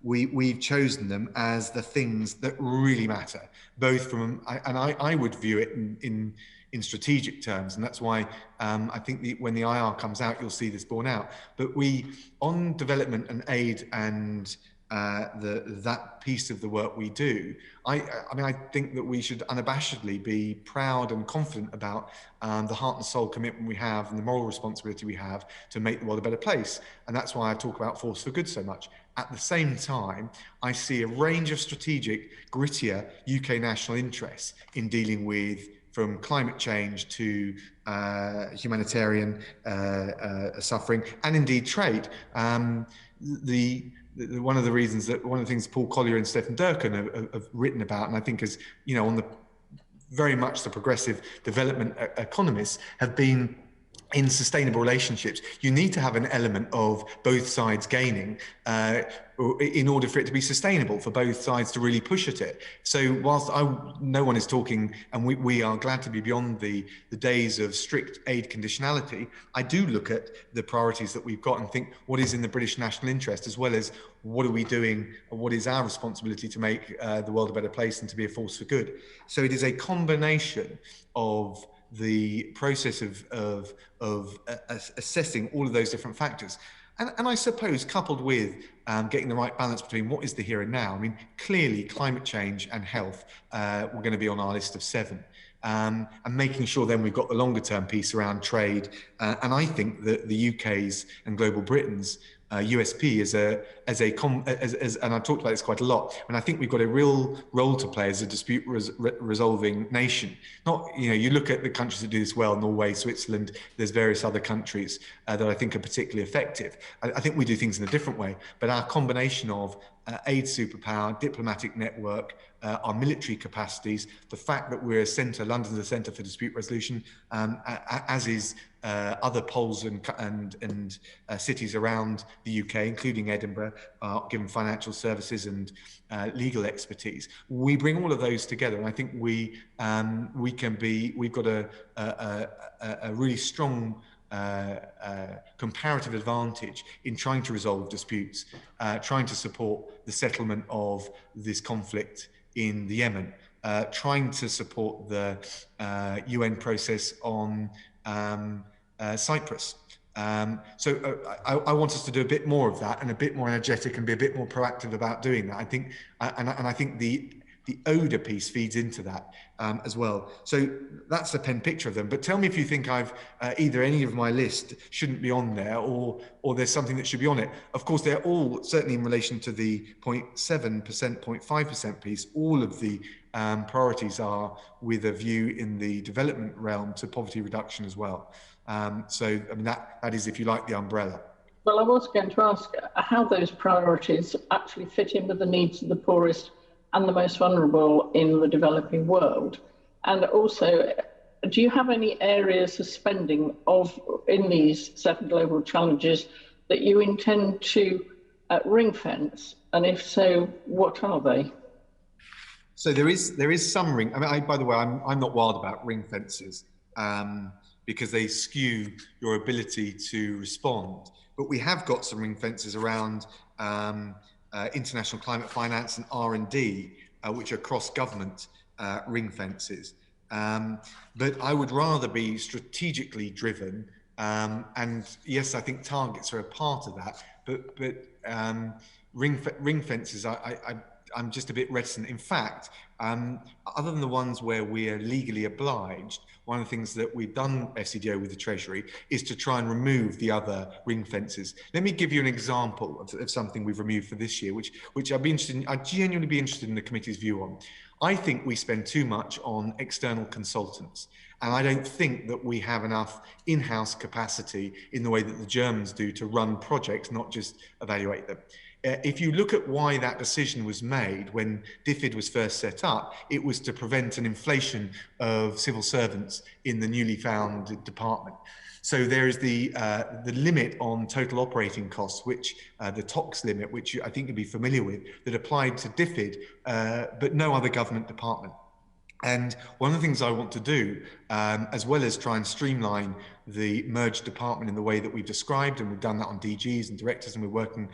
we've chosen them as the things that really matter, both from, and I would view it in strategic terms, and that's why I think when the IR comes out, you'll see this borne out. But we, on development and aid and that piece of the work we do, I mean, I think that we should unabashedly be proud and confident about the heart and soul commitment we have and the moral responsibility we have to make the world a better place. And that's why I talk about Force for Good so much. At the same time, I see a range of strategic, grittier UK national interests in dealing with, from climate change to humanitarian suffering, and indeed trade. One of the things Paul Collier and Stephen Durkin have written about, and I think is, on the very much the progressive development economists have been in sustainable relationships. You need to have an element of both sides gaining in order for it to be sustainable, for both sides to really push at it. So whilst no one is talking, and we are glad to be beyond the days of strict aid conditionality, I do look at the priorities that we've got and think what is in the British national interest, as well as what are we doing, and what is our responsibility to make the world a better place and to be a force for good. So it is a combination of the process of assessing all of those different factors. And I suppose coupled with getting the right balance between what is the here and now. I mean, clearly climate change and health were going to be on our list of 7. And making sure then we've got the longer term piece around trade. And I think that the UK's and global Britain's USP and I've talked about this quite a lot, and I think we've got a real role to play as a dispute resolving nation. Not, you look at the countries that do this well, Norway, Switzerland, there's various other countries that I think are particularly effective. I think we do things in a different way, but our combination of aid superpower, diplomatic network, our military capacities, the fact that we're a centre, London's a centre for dispute resolution, as is other poles and cities around the UK, including Edinburgh, given financial services and legal expertise. We bring all of those together, and I think we've got a really strong comparative advantage in trying to resolve disputes, trying to support the settlement of this conflict in the Yemen, trying to support the UN process on Cyprus. So I want us to do a bit more of that, and a bit more energetic, and be a bit more proactive about doing that. I think, and I think the ODA piece feeds into that as well. So that's a pen picture of them. But tell me if you think I've either any of my list shouldn't be on there, or there's something that should be on it. Of course, they're all, certainly in relation to the 0.7%, 0.5% piece, all of the priorities are with a view in the development realm to poverty reduction as well. So I mean, that is, if you like, the umbrella. Well, I was going to ask how those priorities actually fit in with the needs of the poorest and the most vulnerable in the developing world. And also, do you have any areas of spending in these 7 global challenges that you intend to ring fence? And if so, what are they? So there is some ring. I mean, by the way, I'm not wild about ring fences because they skew your ability to respond. But we have got some ring fences around international climate finance and R&D, which are cross-government ring fences. But I would rather be strategically driven. And yes, I think targets are a part of that. But ring fences, I'm just a bit reticent. In fact, other than the ones where we're legally obliged, one of the things that we've done Fcdo with the Treasury is to try and remove the other ring fences. Let me give you an example of something we've removed for this year, which I'd genuinely be interested in the committee's view on. I think we spend too much on external consultants, and I don't think that we have enough in-house capacity in the way that the Germans do to run projects, not just evaluate them. If you look at why that decision was made when DFID was first set up, it was to prevent an inflation of civil servants in the newly found department. So there is the limit on total operating costs, which the TOX limit, which I think you'll be familiar with, that applied to DFID, but no other government department. And one of the things I want to do, as well as try and streamline the merged department in the way that we've described, and we've done that on DGs and directors, and we're working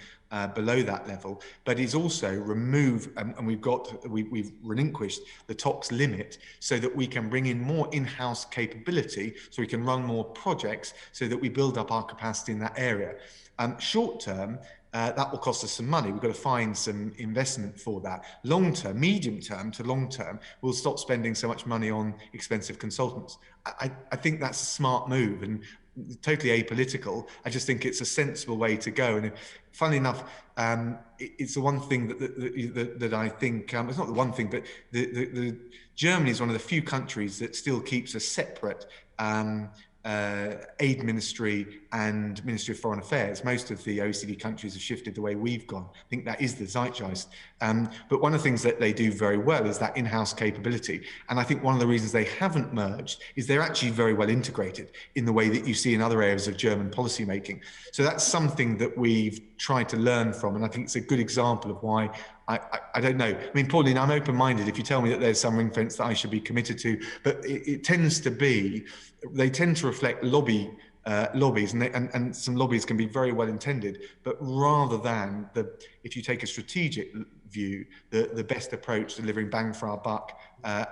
below that level, but is also remove, and we've relinquished the TOX limit so that we can bring in more in-house capability, so we can run more projects, so that we build up our capacity in that area. Short term, that will cost us some money. We've got to find some investment for that. Long term, medium term to long term, we'll stop spending so much money on expensive consultants. I think that's a smart move and totally apolitical. I just think it's a sensible way to go. And funnily enough, it's the one thing that I think, it's not the one thing, but Germany is one of the few countries that still keeps a separate aid ministry and Ministry of Foreign Affairs. Most of the OECD countries have shifted the way we've gone. I think that is the zeitgeist. But one of the things that they do very well is that in-house capability. And I think one of the reasons they haven't merged is they're actually very well integrated in the way that you see in other areas of German policy making. So that's something that we've tried to learn from. And I think it's a good example of why I don't know. I mean, Pauline, I'm open-minded if you tell me that there's some ring fence that I should be committed to, but it tends to be, they tend to reflect lobbies, and some lobbies can be very well intended, but rather than if you take a strategic view, the best approach, delivering bang for our buck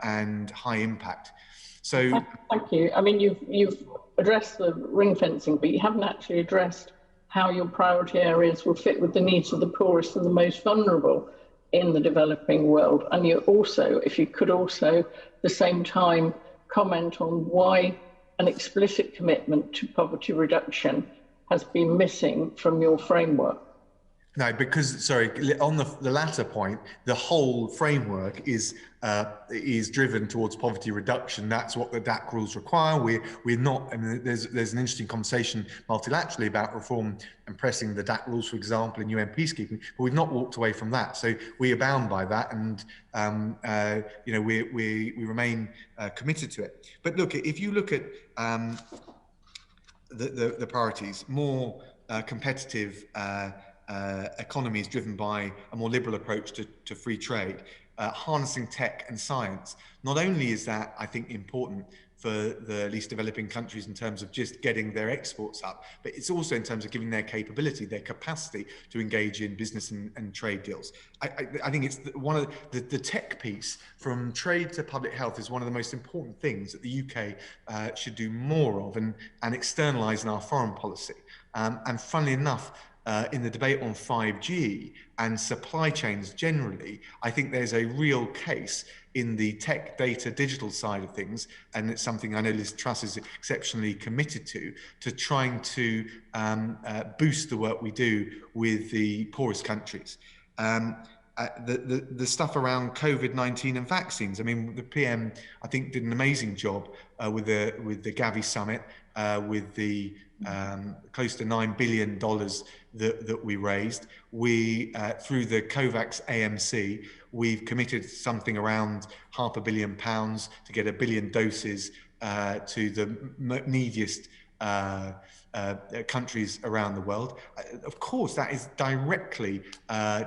and high impact. So thank you. I mean, you've addressed the ring fencing, but you haven't actually addressed how your priority areas will fit with the needs of the poorest and the most vulnerable in the developing world. And you also, if you could also at the same time comment on why an explicit commitment to poverty reduction has been missing from your framework. No, because, sorry, on the latter point, the whole framework is driven towards poverty reduction. That's what the DAC rules require. We're not, and there's an interesting conversation multilaterally about reform and pressing the DAC rules, for example, in UN peacekeeping, but we've not walked away from that. So we are bound by that, and you know, we remain committed to it. But look, if you look at the priorities, more competitive economies driven by a more liberal approach to free trade, harnessing tech and science. Not only is that, I think, important for the least developing countries in terms of just getting their exports up, but it's also in terms of giving their capability, their capacity to engage in business and trade deals. I think it's one of the tech piece, from trade to public health, is one of the most important things that the UK should do more of and externalise in our foreign policy. And funnily enough, in the debate on 5G and supply chains generally, I think there's a real case in the tech, data, digital side of things, and it's something I know Liz Truss is exceptionally committed to trying to boost the work we do with the poorest countries. The stuff around COVID-19 and vaccines. I mean, the PM, I think, did an amazing job with the Gavi summit, with the close to $9 billion that we raised. We, through the COVAX AMC, we've committed something around £500 million to get 1 billion doses to the neediest countries around the world. Of course, that is directly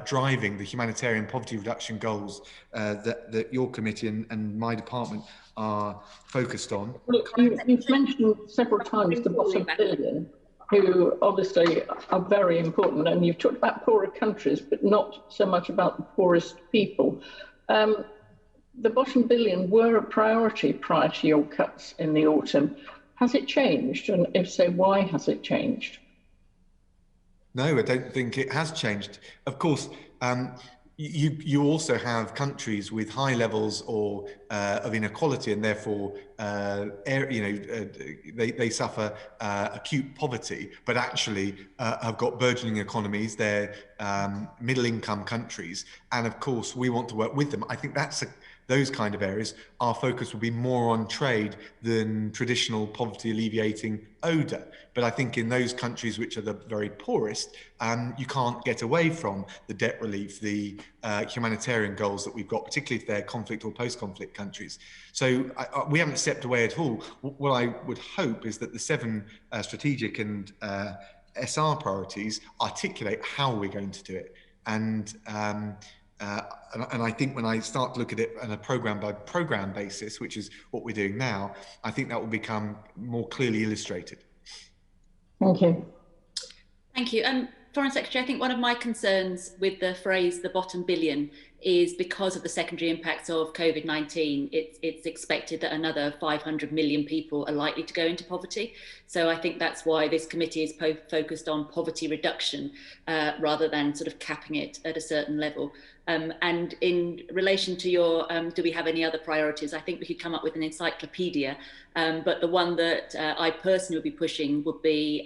driving the humanitarian poverty reduction goals that your committee and my department are focused on. Well, you've mentioned several times the bottom billion, who obviously are very important, and you've talked about poorer countries, but not so much about the poorest people. The bottom billion were a priority prior to your cuts in the autumn. Has it changed? And if so, why has it changed? No, I don't think it has changed. Of course, you also have countries with high levels of inequality, and therefore, they suffer acute poverty, but actually have got burgeoning economies. They're middle-income countries, and of course, we want to work with them. I think those kind of areas, our focus will be more on trade than traditional poverty alleviating ODA. But I think in those countries which are the very poorest, you can't get away from the debt relief, the humanitarian goals that we've got, particularly if they're conflict or post-conflict countries. So we haven't stepped away at all. What I would hope is that the 7 strategic and SR priorities articulate how we're going to do it. And I think when I start to look at it on a program by program basis, which is what we're doing now, I think that will become more clearly illustrated. Thank you. Thank you. Foreign Secretary, I think one of my concerns with the phrase the bottom billion is because of the secondary impacts of COVID-19. It's expected that another 500 million people are likely to go into poverty. So I think that's why this committee is focused on poverty reduction rather than sort of capping it at a certain level. And in relation to your, do we have any other priorities? I think we could come up with an encyclopedia, but the one that I personally would be pushing would be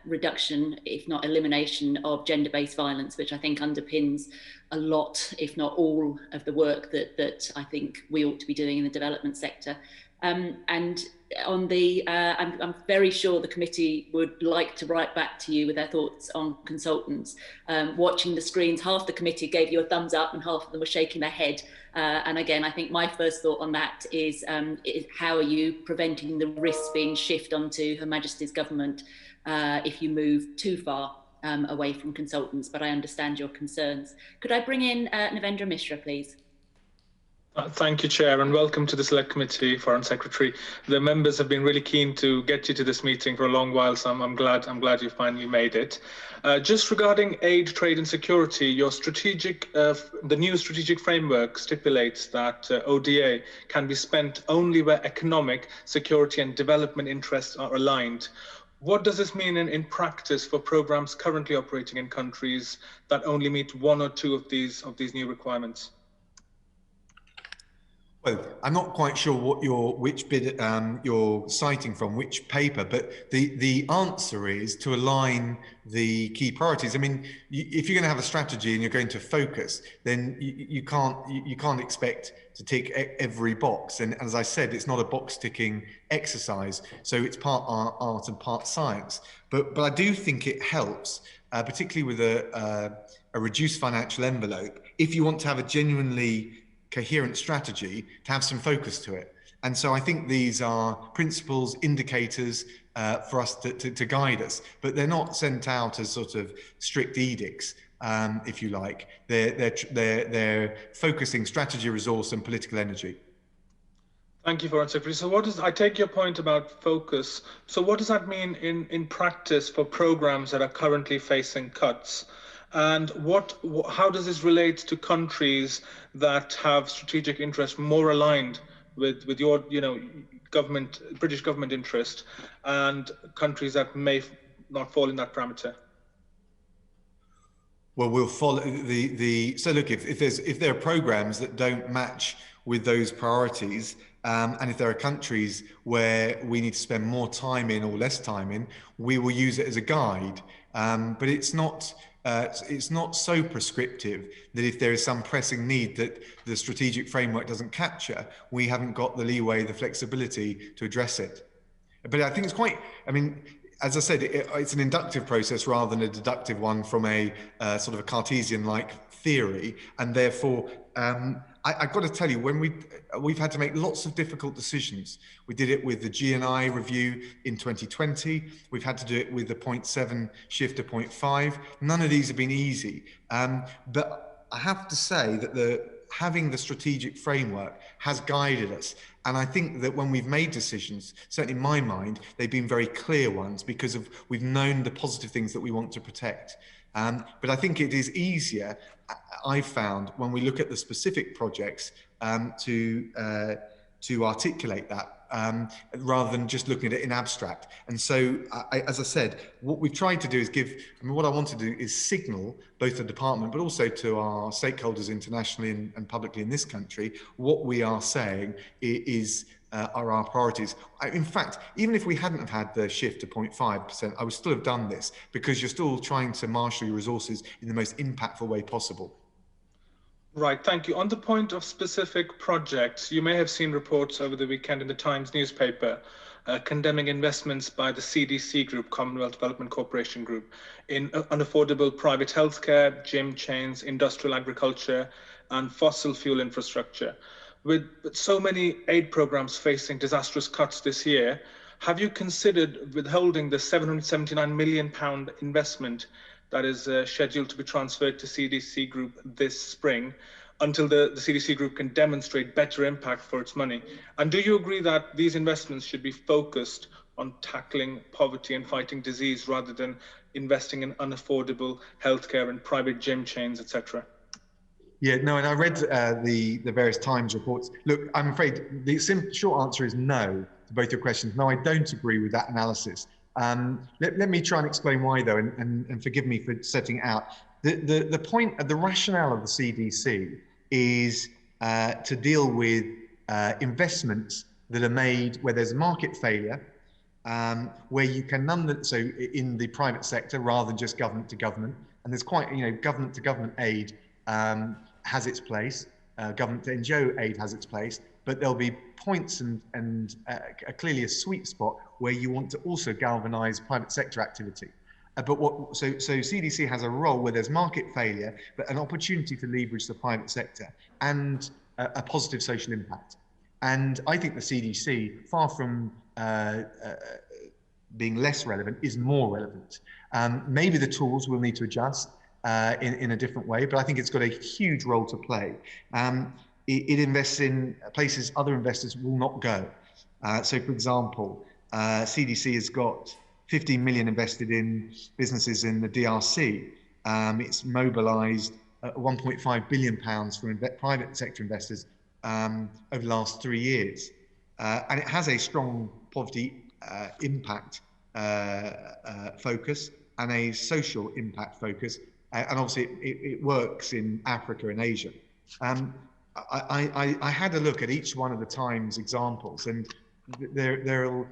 reduction, if not elimination, of gender-based violence, which I think underpins a lot, if not all, of the work that I think we ought to be doing in the development sector. And on the, I'm very sure the committee would like to write back to you with their thoughts on consultants. Watching the screens, half the committee gave you a thumbs up and half of them were shaking their head. And again, I think my first thought on that is how are you preventing the risk being shifted onto Her Majesty's government if you move too far away from consultants? But I understand your concerns. Could I bring in Navendra Mishra, please? Thank you, Chair, and welcome to the Select Committee, Foreign Secretary. The members have been really keen to get you to this meeting for a long while, so I'm glad you finally made it. Just regarding aid, trade and security, your the new strategic framework stipulates that ODA can be spent only where economic, security and development interests are aligned. What does this mean in practice for programs currently operating in countries that only meet 1 or 2 of these new requirements? Well, I'm not quite sure what which bit you're citing from, which paper, but the answer is to align the key priorities. I mean, if you're going to have a strategy and you're going to focus, then you can't expect to tick every box. And as I said, it's not a box ticking exercise, so it's part art and part science. But I do think it helps, particularly with a reduced financial envelope, if you want to have a genuinely coherent strategy, to have some focus to it. And so I think these are principles, indicators for us to guide us, but they're not sent out as sort of strict edicts, if you like. They're focusing strategy, resource, and political energy. Thank you, Foreign Secretary. So I take your point about focus. So what does that mean in practice for programs that are currently facing cuts? And how does this relate to countries that have strategic interests more aligned with your, British government interest, and countries that may not fall in that parameter? Well, we'll follow so look, if there are programs that don't match with those priorities, and if there are countries where we need to spend more time in or less time in, we will use it as a guide. But it's not so prescriptive that if there is some pressing need that the strategic framework doesn't capture, we haven't got the leeway, the flexibility to address it. But I think it's quite, I mean, as I said, it's an inductive process rather than a deductive one from a sort of a Cartesian-like theory, and therefore I've got to tell you, when we've had to make lots of difficult decisions. We did it with the GNI review in 2020. We've had to do it with the 0.7 shift to 0.5. None of these have been easy, but I have to say that having the strategic framework has guided us. And I think that when we've made decisions, certainly in my mind, they've been very clear ones because we've known the positive things that we want to protect. But I think it is easier, I've found, when we look at the specific projects to articulate that rather than just looking at it in abstract. And so, as I said, what we've tried to do is what I want to do is signal both the department, but also to our stakeholders internationally and publicly in this country, what we are saying are our priorities. In fact, even if we hadn't have had the shift to 0.5%, I would still have done this, because you're still trying to marshal your resources in the most impactful way possible. Right, thank you. On the point of specific projects, you may have seen reports over the weekend in the Times newspaper condemning investments by the CDC Group, Commonwealth Development Corporation Group, in unaffordable private healthcare, gym chains, industrial agriculture, and fossil fuel infrastructure. With so many aid programs facing disastrous cuts this year, have you considered withholding the £779 million investment that is scheduled to be transferred to CDC Group this spring until the CDC Group can demonstrate better impact for its money? And do you agree that these investments should be focused on tackling poverty and fighting disease rather than investing in unaffordable healthcare and private gym chains, etc.? Yeah, no, and I read the various Times reports. Look, I'm afraid the short answer is no to both your questions. No, I don't agree with that analysis. Let me try and explain why, though, and forgive me for setting it out. The point, the rationale of the CDC is to deal with investments that are made where there's market failure, where you can so in the private sector rather than just government to government, and there's quite, government to government aid has its place, government to NGO aid has its place, but there'll be points and clearly a sweet spot where you want to also galvanize private sector activity. So CDC has a role where there's market failure, but an opportunity to leverage the private sector and a positive social impact. And I think the CDC, far from being less relevant, is more relevant. Maybe the tools will need to adjust in a different way, but I think it's got a huge role to play. It invests in places other investors will not go. So, for example, CDC has got 15 million invested in businesses in the DRC. It's mobilised 1.5 billion pounds from private sector investors over the last 3 years, and it has a strong poverty impact focus and a social impact focus. And obviously it works in Africa and Asia. I had a look at each one of the Times examples, and there'll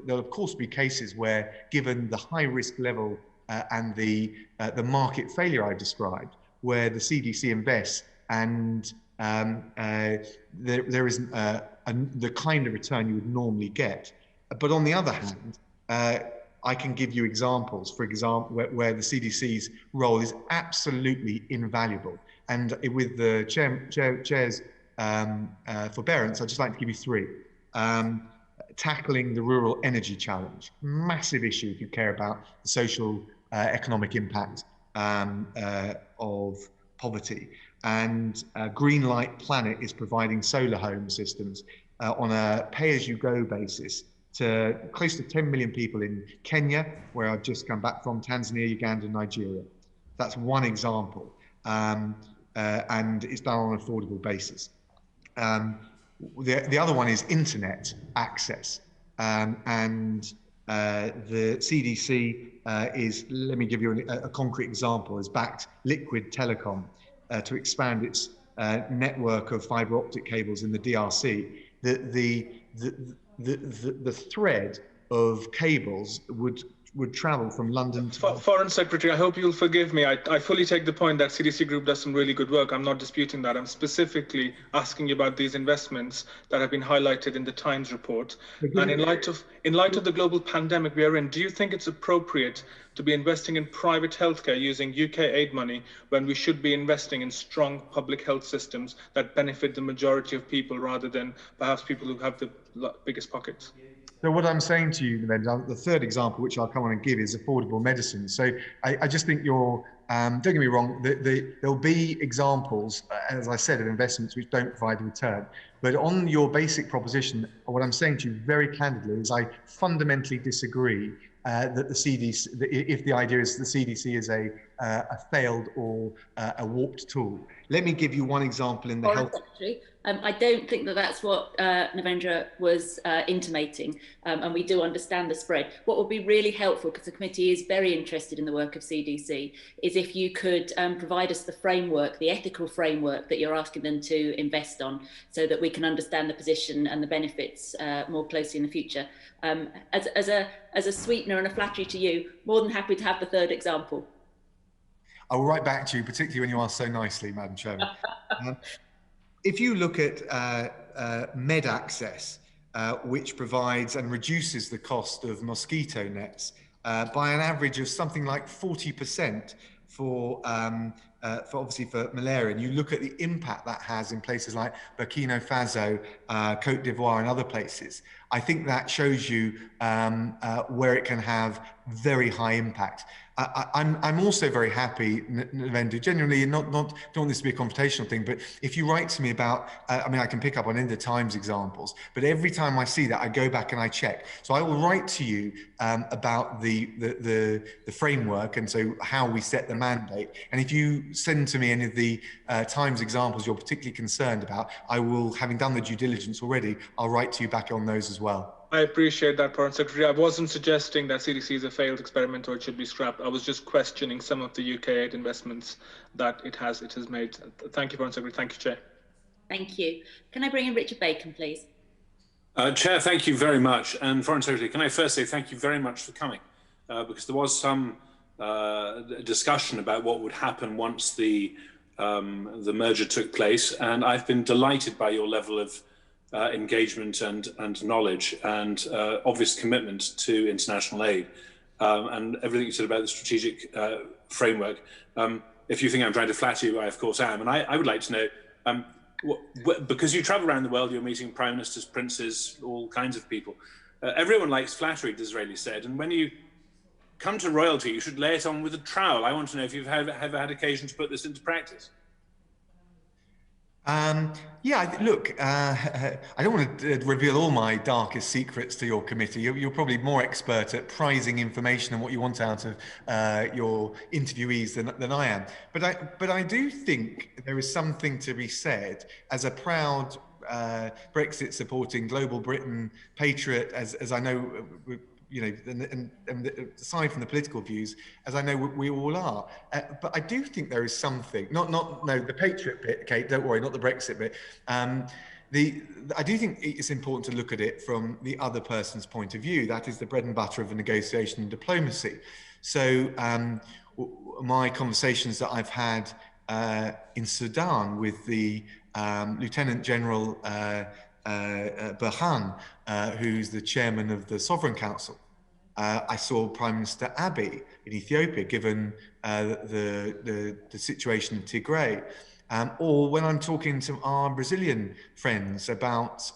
of course be cases where, given the high risk level and the market failure I described, where the CDC invests and there isn't the kind of return you would normally get. But on the other hand, I can give you examples, for example, where the CDC's role is absolutely invaluable. And with the chair's forbearance, I'd just like to give you three. Tackling the rural energy challenge, massive issue if you care about the social economic impact of poverty. And Green Light Planet is providing solar home systems on a pay-as-you-go basis to close to 10 million people in Kenya, where I've just come back from, Tanzania, Uganda, and Nigeria. That's one example. And it's done on an affordable basis. The other one is internet access. The CDC is, let me give you a concrete example, has backed Liquid Telecom to expand its network of fiber optic cables in the DRC. The thread of cables would travel from London to... Foreign Secretary, I hope you'll forgive me. I fully take the point that CDC Group does some really good work. I'm not disputing that. I'm specifically asking you about these investments that have been highlighted in the Times report. And in light of the global pandemic we are in, do you think it's appropriate to be investing in private healthcare using UK aid money when we should be investing in strong public health systems that benefit the majority of people rather than perhaps people who have the biggest pockets? So what I'm saying to you, the third example, which I'll come on and give, is affordable medicine. So I just think don't get me wrong, there'll be examples, as I said, of investments which don't provide a return. But on your basic proposition, what I'm saying to you very candidly is I fundamentally disagree that the CDC, if the idea is the CDC is a failed or a warped tool. Let me give you one example in the health... Secretary. I don't think that that's what Narendra was intimating, and we do understand the spread. What would be really helpful, because the committee is very interested in the work of CDC, is if you could provide us the framework, the ethical framework that you're asking them to invest on, so that we can understand the position and the benefits more closely in the future. As a sweetener and a flattery to you, more than happy to have the third example. I will write back to you, particularly when you ask so nicely, Madam Chairman. If you look at Med Access, which provides and reduces the cost of mosquito nets by an average of something like 40% for obviously for malaria, and you look at the impact that has in places like Burkina Faso, Cote d'Ivoire, and other places, I think that shows you where it can have very high impact. I'm also very happy, Narendra, genuinely, don't want this to be a confrontational thing, but if you write to me about, I mean, I can pick up on in the Times examples, but every time I see that, I go back and I check. So I will write to you about the framework, and so how we set the mandate. And if you send to me any of the Times examples you're particularly concerned about, I will, having done the due diligence already, I'll write to you back on those as well. I appreciate that, Foreign Secretary. I wasn't suggesting that CDC is a failed experiment or it should be scrapped. I was just questioning some of the UK aid investments that it has made. Thank you, Foreign Secretary. Thank you, Chair. Thank you. Can I bring in Richard Bacon, please? Chair, thank you very much. And Foreign Secretary, can I first say thank you very much for coming, because there was some discussion about what would happen once the merger took place, and I've been delighted by your level of engagement and knowledge and obvious commitment to international aid, and everything you said about the strategic framework. If you think I'm trying to flatter you, I of course am. And I would like to know, because you travel around the world, you're meeting prime ministers, princes, all kinds of people. Everyone likes flattery, Disraeli said, and when you come to royalty, you should lay it on with a trowel. I want to know if you've ever had occasion to put this into practice. Yeah, look, I don't want to reveal all my darkest secrets to your committee. You're probably more expert at prizing information and what you want out of your interviewees than I am. But I do think there is something to be said as a proud Brexit supporting global Britain patriot, as I know you know, and aside from the political views, as I know we all are. But I do think there is something, no, the Patriot bit, Kate, don't worry, not the Brexit bit. I do think it's important to look at it from the other person's point of view. That is the bread and butter of a negotiation and diplomacy. So my conversations that I've had in Sudan with the Lieutenant General Burhan, who's the chairman of the Sovereign Council. I saw Prime Minister Abiy in Ethiopia, given the situation in Tigray. Or when I'm talking to our Brazilian friends about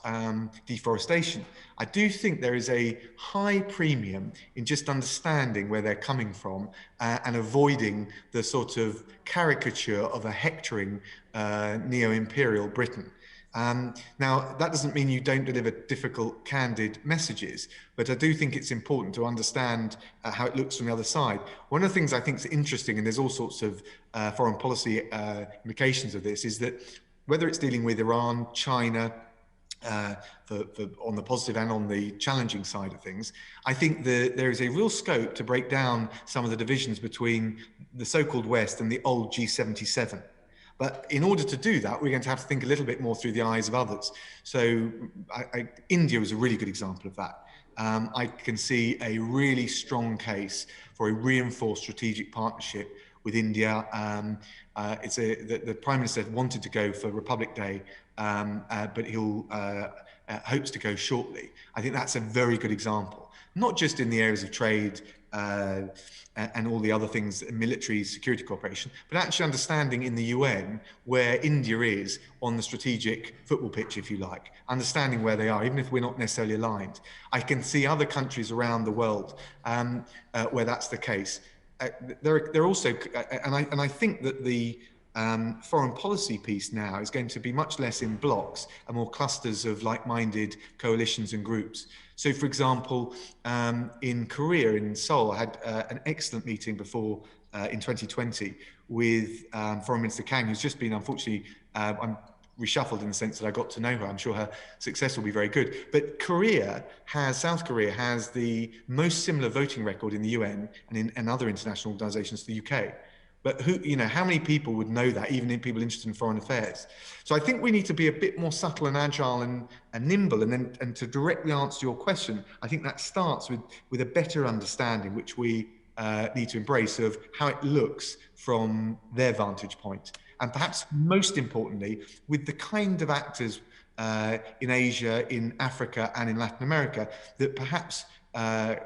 deforestation, I do think there is a high premium in just understanding where they're coming from and avoiding the sort of caricature of a hectoring neo-imperial Britain. Now, that doesn't mean you don't deliver difficult, candid messages, but I do think it's important to understand how it looks from the other side. One of the things I think is interesting, and there's all sorts of foreign policy implications of this, is that whether it's dealing with Iran, China, on the positive and on the challenging side of things, I think there is a real scope to break down some of the divisions between the so-called West and the old G77. But in order to do that, we're going to have to think a little bit more through the eyes of others. So India was a really good example of that. I can see a really strong case for a reinforced strategic partnership with India. The Prime Minister wanted to go for Republic Day, but he'll hopes to go shortly. I think that's a very good example, not just in the areas of trade, and all the other things, military security cooperation, but actually understanding in the UN where India is on the strategic football pitch, if you like, understanding where they are, even if we're not necessarily aligned. I can see other countries around the world where that's the case. They're also, and I think that the foreign policy piece now is going to be much less in blocks and more clusters of like-minded coalitions and groups. So, for example, in Korea, in Seoul, I had an excellent meeting before in 2020 with Foreign Minister Kang, who's just been, unfortunately, I'm reshuffled in the sense that I got to know her. I'm sure her success will be very good. But South Korea has the most similar voting record in the UN and in other international organizations to the UK. But how many people would know that, even in people interested in foreign affairs? So I think we need to be a bit more subtle and agile and nimble. And to directly answer your question, I think that starts with a better understanding, which we need to embrace, of how it looks from their vantage point. And perhaps most importantly, with the kind of actors in Asia, in Africa, and in Latin America that perhaps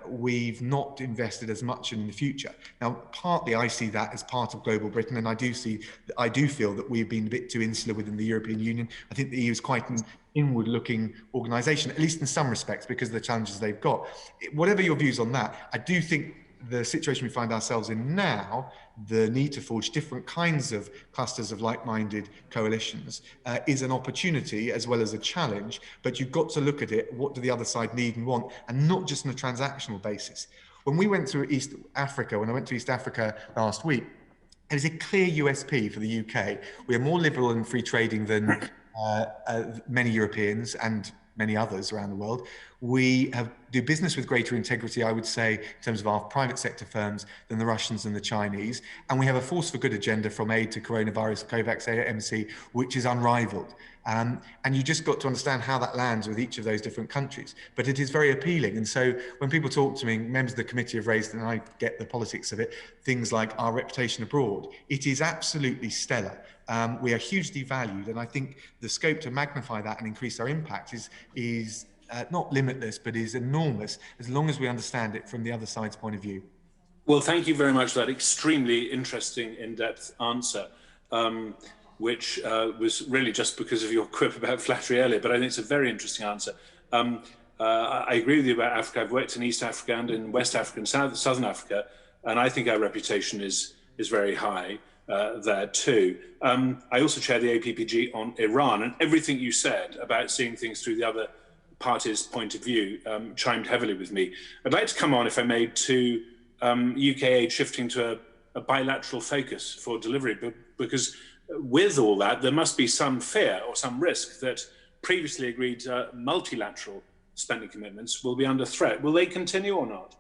we've not invested as much in the future. Now, partly I see that as part of global Britain, and I do feel that we've been a bit too insular within the European Union. I think the EU is quite an inward-looking organisation, at least in some respects, because of the challenges they've got. Whatever your views on that, I do think the situation we find ourselves in now, the need to forge different kinds of clusters of like-minded coalitions, is an opportunity as well as a challenge, but you've got to look at it, what do the other side need and want, and not just on a transactional basis. When we went through East Africa, when I went to East Africa last week, there is a clear USP for the UK. We are more liberal and free trading than many Europeans and many others around the world. We do business with greater integrity, I would say, in terms of our private sector firms than the Russians and the Chinese. And we have a force for good agenda from aid to coronavirus, COVAX, AMC, which is unrivaled. And you just got to understand how that lands with each of those different countries. But it is very appealing. And so when people talk to me, members of the committee have raised, and I get the politics of it, things like our reputation abroad, it is absolutely stellar. We are hugely valued, and I think the scope to magnify that and increase our impact is not limitless, but is enormous, as long as we understand it from the other side's point of view. Well, thank you very much for that extremely interesting, in-depth answer, which was really just because of your quip about flattery earlier, but I think it's a very interesting answer. I agree with you about Africa. I've worked in East Africa and in West Africa and Southern Africa, and I think our reputation is very high there too. I also chair the APPG on Iran, and everything you said about seeing things through the other party's point of view chimed heavily with me. I'd like to come on, if I may, to UK aid shifting to a bilateral focus for delivery, because with all that, there must be some fear or some risk that previously agreed multilateral spending commitments will be under threat. Will they continue or not?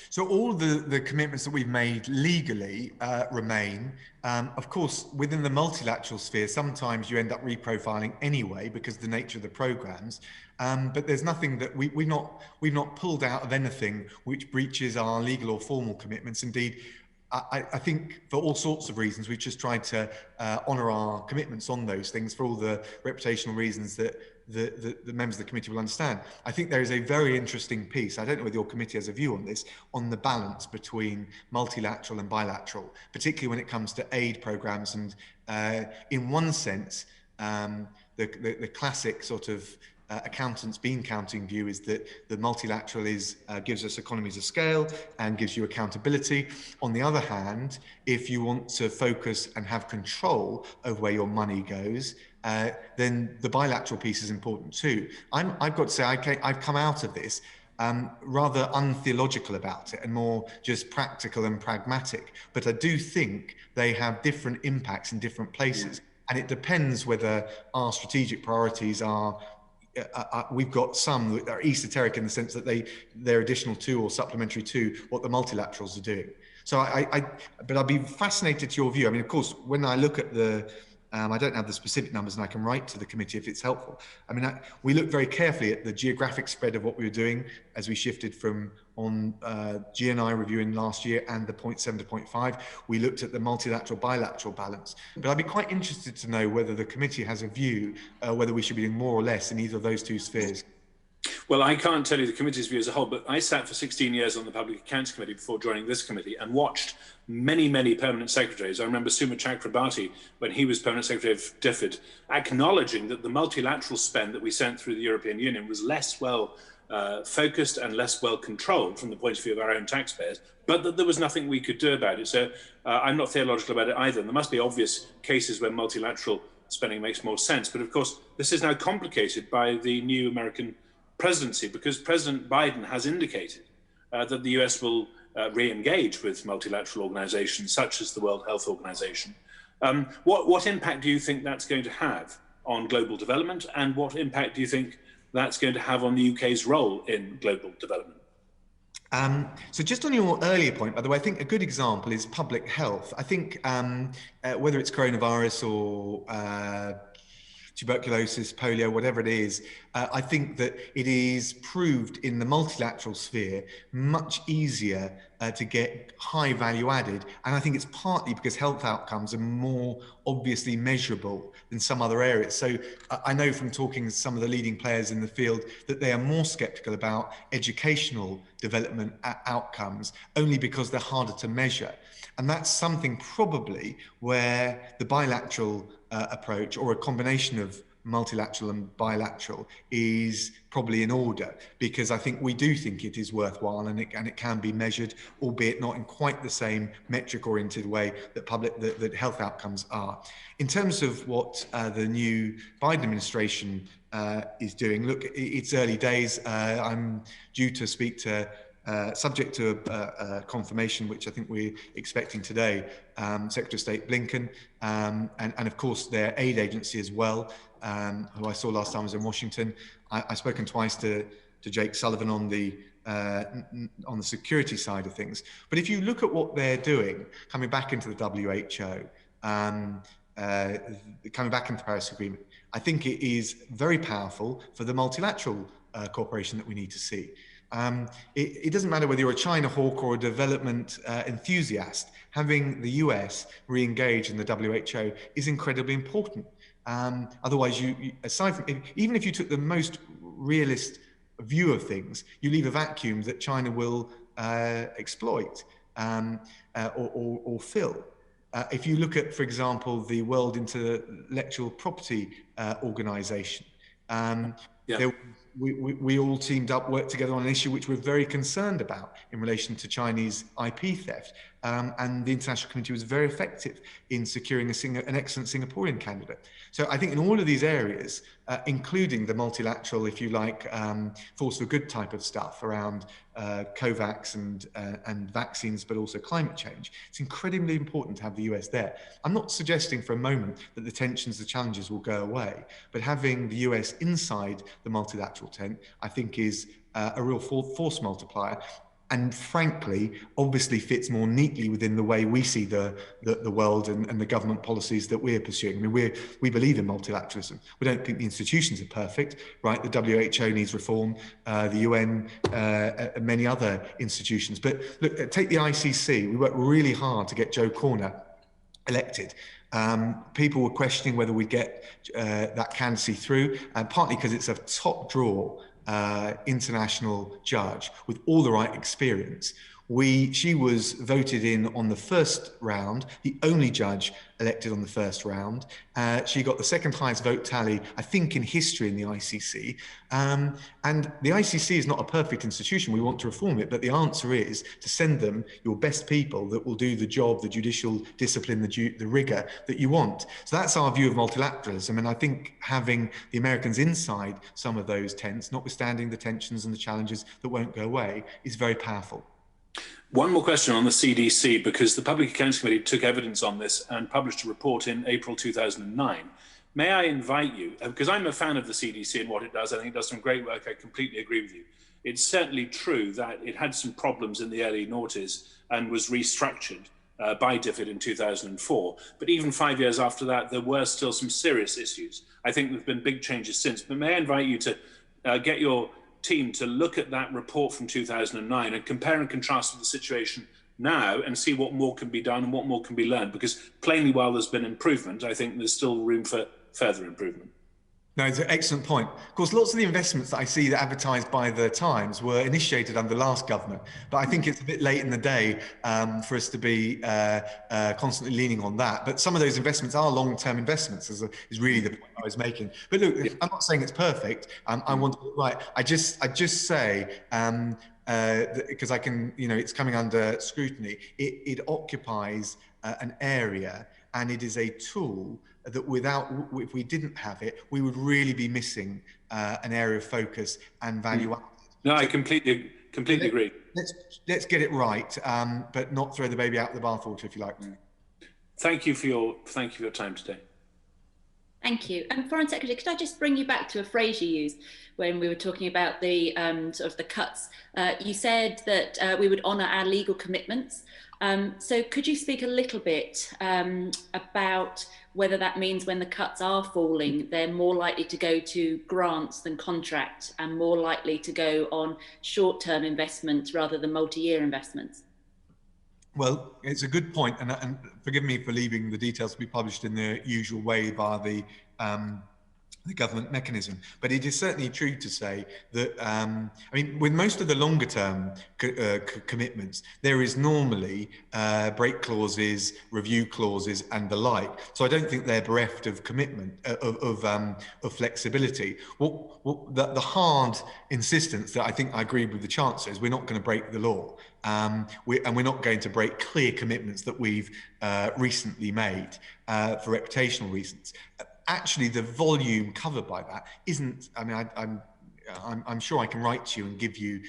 So all the commitments that we've made legally remain. Of course, within the multilateral sphere, sometimes you end up reprofiling anyway because of the nature of the programs. But there's nothing that we've not pulled out of anything which breaches our legal or formal commitments. Indeed, I think for all sorts of reasons, we've just tried to honour our commitments on those things for all the reputational reasons that the members of the committee will understand. I think there is a very interesting piece, I don't know whether your committee has a view on this, on the balance between multilateral and bilateral, particularly when it comes to aid programmes. And in one sense, the classic sort of accountants' bean counting view is that the multilateral gives us economies of scale and gives you accountability. On the other hand, if you want to focus and have control over where your money goes, then the bilateral piece is important too. I've got to say, I've come out of this rather untheological about it and more just practical and pragmatic. But I do think they have different impacts in different places. And it depends whether our strategic priorities are we've got some that are esoteric in the sense that they're additional to or supplementary to what the multilaterals are doing. So but I'd be fascinated to your view. I mean, of course, when I look at I don't have the specific numbers and I can write to the committee if it's helpful. I mean, we looked very carefully at the geographic spread of what we were doing as we shifted from GNI reviewing last year and the 0.7 to 0.5. We looked at the multilateral bilateral balance. But I'd be quite interested to know whether the committee has a view whether we should be doing more or less in either of those two spheres. Well, I can't tell you the committee's view as a whole, but I sat for 16 years on the Public Accounts Committee before joining this committee and watched many, many permanent secretaries. I remember Suma Chakrabarti, when he was permanent secretary of DFID, acknowledging that the multilateral spend that we sent through the European Union was less well focused and less well controlled from the point of view of our own taxpayers, but that there was nothing we could do about it. So I'm not theological about it either. There must be obvious cases where multilateral spending makes more sense. But of course, this is now complicated by the new American presidency, because President Biden has indicated that the US will re-engage with multilateral organizations such as the World Health Organization. What impact do you think that's going to have on global development, and what impact do you think that's going to have on the UK's role in global development? So just on your earlier point, by the way, I think a good example is public health. I think whether it's coronavirus or tuberculosis, polio, whatever it is, I think that it is proved in the multilateral sphere much easier to get high value added. And I think it's partly because health outcomes are more obviously measurable than some other areas. So I know from talking to some of the leading players in the field that they are more skeptical about educational development outcomes only because they're harder to measure. And that's something probably where the bilateral approach, or a combination of multilateral and bilateral, is probably in order, because I think we do think it is worthwhile and it can be measured, albeit not in quite the same metric oriented way that health outcomes are. In terms of what the new Biden administration is doing, look, it's early days. I'm due to speak to subject to a confirmation, which I think we're expecting today, Secretary of State Blinken, and of course their aid agency as well, who I saw last time I was in Washington. I've spoken twice to Jake Sullivan on the security side of things. But if you look at what they're doing, coming back into the WHO, coming back into the Paris Agreement, I think it is very powerful for the multilateral cooperation that we need to see. It doesn't matter whether you're a China hawk or a development enthusiast, having the US re-engage in the WHO is incredibly important. Otherwise, aside from, even if you took the most realist view of things, you leave a vacuum that China will exploit or fill. If you look at, for example, the World Intellectual Property Organization, we all teamed up, worked together on an issue which we're very concerned about in relation to Chinese IP theft. and the international community was very effective in securing an excellent Singaporean candidate. So I think in all of these areas, including the multilateral, if you like, force for good type of stuff around COVAX and vaccines, but also climate change, it's incredibly important to have the US there. I'm not suggesting for a moment that the tensions, the challenges will go away, but having the US inside the multilateral tent, I think is a real force multiplier. And frankly, obviously fits more neatly within the way we see the world and the government policies that we're pursuing. I mean, we believe in multilateralism. We don't think the institutions are perfect, right? The WHO needs reform, the UN, many other institutions. But look, take the ICC. We worked really hard to get Joe Corner elected. People were questioning whether we'd get that candidacy through, partly because it's a top draw international judge with all the right experience. She was voted in on the first round, the only judge elected on the first round. She got the second highest vote tally, I think, in history in the ICC. And the ICC is not a perfect institution. We want to reform it, but the answer is to send them your best people that will do the job, the judicial discipline, the rigor that you want. So that's our view of multilateralism. And I think having the Americans inside some of those tents, notwithstanding the tensions and the challenges that won't go away, is very powerful. One more question on the CDC, because the Public Accounts Committee took evidence on this and published a report in April 2009. May I invite you, because I'm a fan of the CDC and what it does, I think it does some great work, I completely agree with you. It's certainly true that it had some problems in the early noughties and was restructured by DFID in 2004. But even 5 years after that, there were still some serious issues. I think there have been big changes since, but may I invite you to get your team to look at that report from 2009 and compare and contrast with the situation now and see what more can be done and what more can be learned, because plainly, while there's been improvement, I think there's still room for further improvement. No, it's an excellent point. Of course, lots of the investments that I see that advertised by the Times were initiated under the last government, but I think it's a bit late in the day for us to be constantly leaning on that. But some of those investments are long-term investments, is really the point I was making. But look, I'm not saying it's perfect. I want to, right. I just say, because I can, it's coming under scrutiny. It occupies an area, and it is a tool that if we didn't have it, we would really be missing an area of focus and value added. No, I completely agree. Let's get it right, but not throw the baby out with the bathwater, if you like. Thank you for your time today. Thank you. And Foreign Secretary, could I just bring you back to a phrase you used when we were talking about the sort of the cuts? You said that we would honour our legal commitments. So could you speak a little bit about whether that means when the cuts are falling, they're more likely to go to grants than contract and more likely to go on short-term investments rather than multi-year investments? Well, it's a good point, and forgive me for leaving the details to be published in the usual way via the government mechanism. But it is certainly true to say that, I mean, with most of the longer term commitments, there is normally break clauses, review clauses and the like. So I don't think they're bereft of commitment, of flexibility. The hard insistence that I think I agree with the Chancellor is we're not going to break the law. And we're not going to break clear commitments that we've recently made for reputational reasons. Actually, the volume covered by that isn't. I mean, I'm sure I can write to you and give you.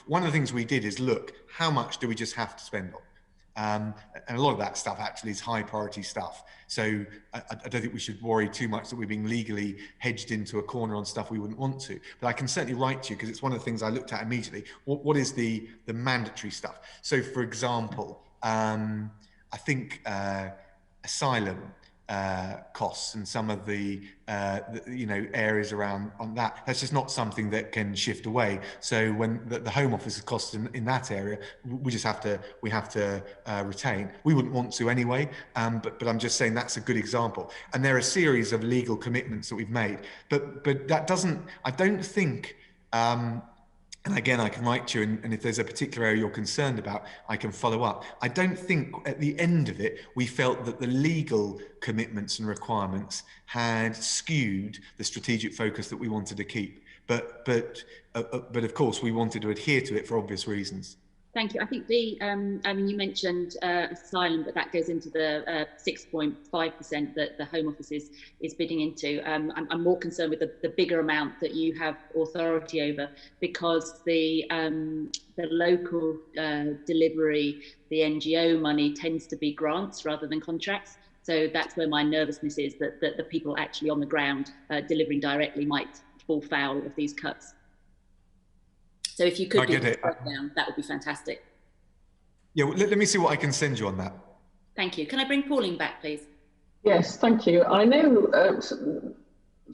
One of the things we did is look, how much do we just have to spend on? And a lot of that stuff actually is high priority stuff. So I don't think we should worry too much that we're being legally hedged into a corner on stuff we wouldn't want to. But I can certainly write to you because it's one of the things I looked at immediately. What is the mandatory stuff? So, for example, I think asylum costs and some of the areas around on that's just not something that can shift away. So when the Home Office costs in that area, we have to retain. We wouldn't want to anyway, but I'm just saying that's a good example. And there are a series of legal commitments that we've made, but that doesn't. I don't think. And again, I can write to you, and if there's a particular area you're concerned about, I can follow up. I don't think at the end of it, we felt that the legal commitments and requirements had skewed the strategic focus that we wanted to keep. But of course, we wanted to adhere to it for obvious reasons. Thank you. I think I mean, you mentioned asylum, but that goes into the 6.5% that the Home Office is bidding into. I'm more concerned with the bigger amount that you have authority over, because the local delivery, the NGO money tends to be grants rather than contracts. So that's where my nervousness is, that the people actually on the ground delivering directly might fall foul of these cuts. So if you could do a breakdown, that would be fantastic. Yeah, well, let me see what I can send you on that. Thank you. Can I bring Pauline back, please? Yes, thank you. I know,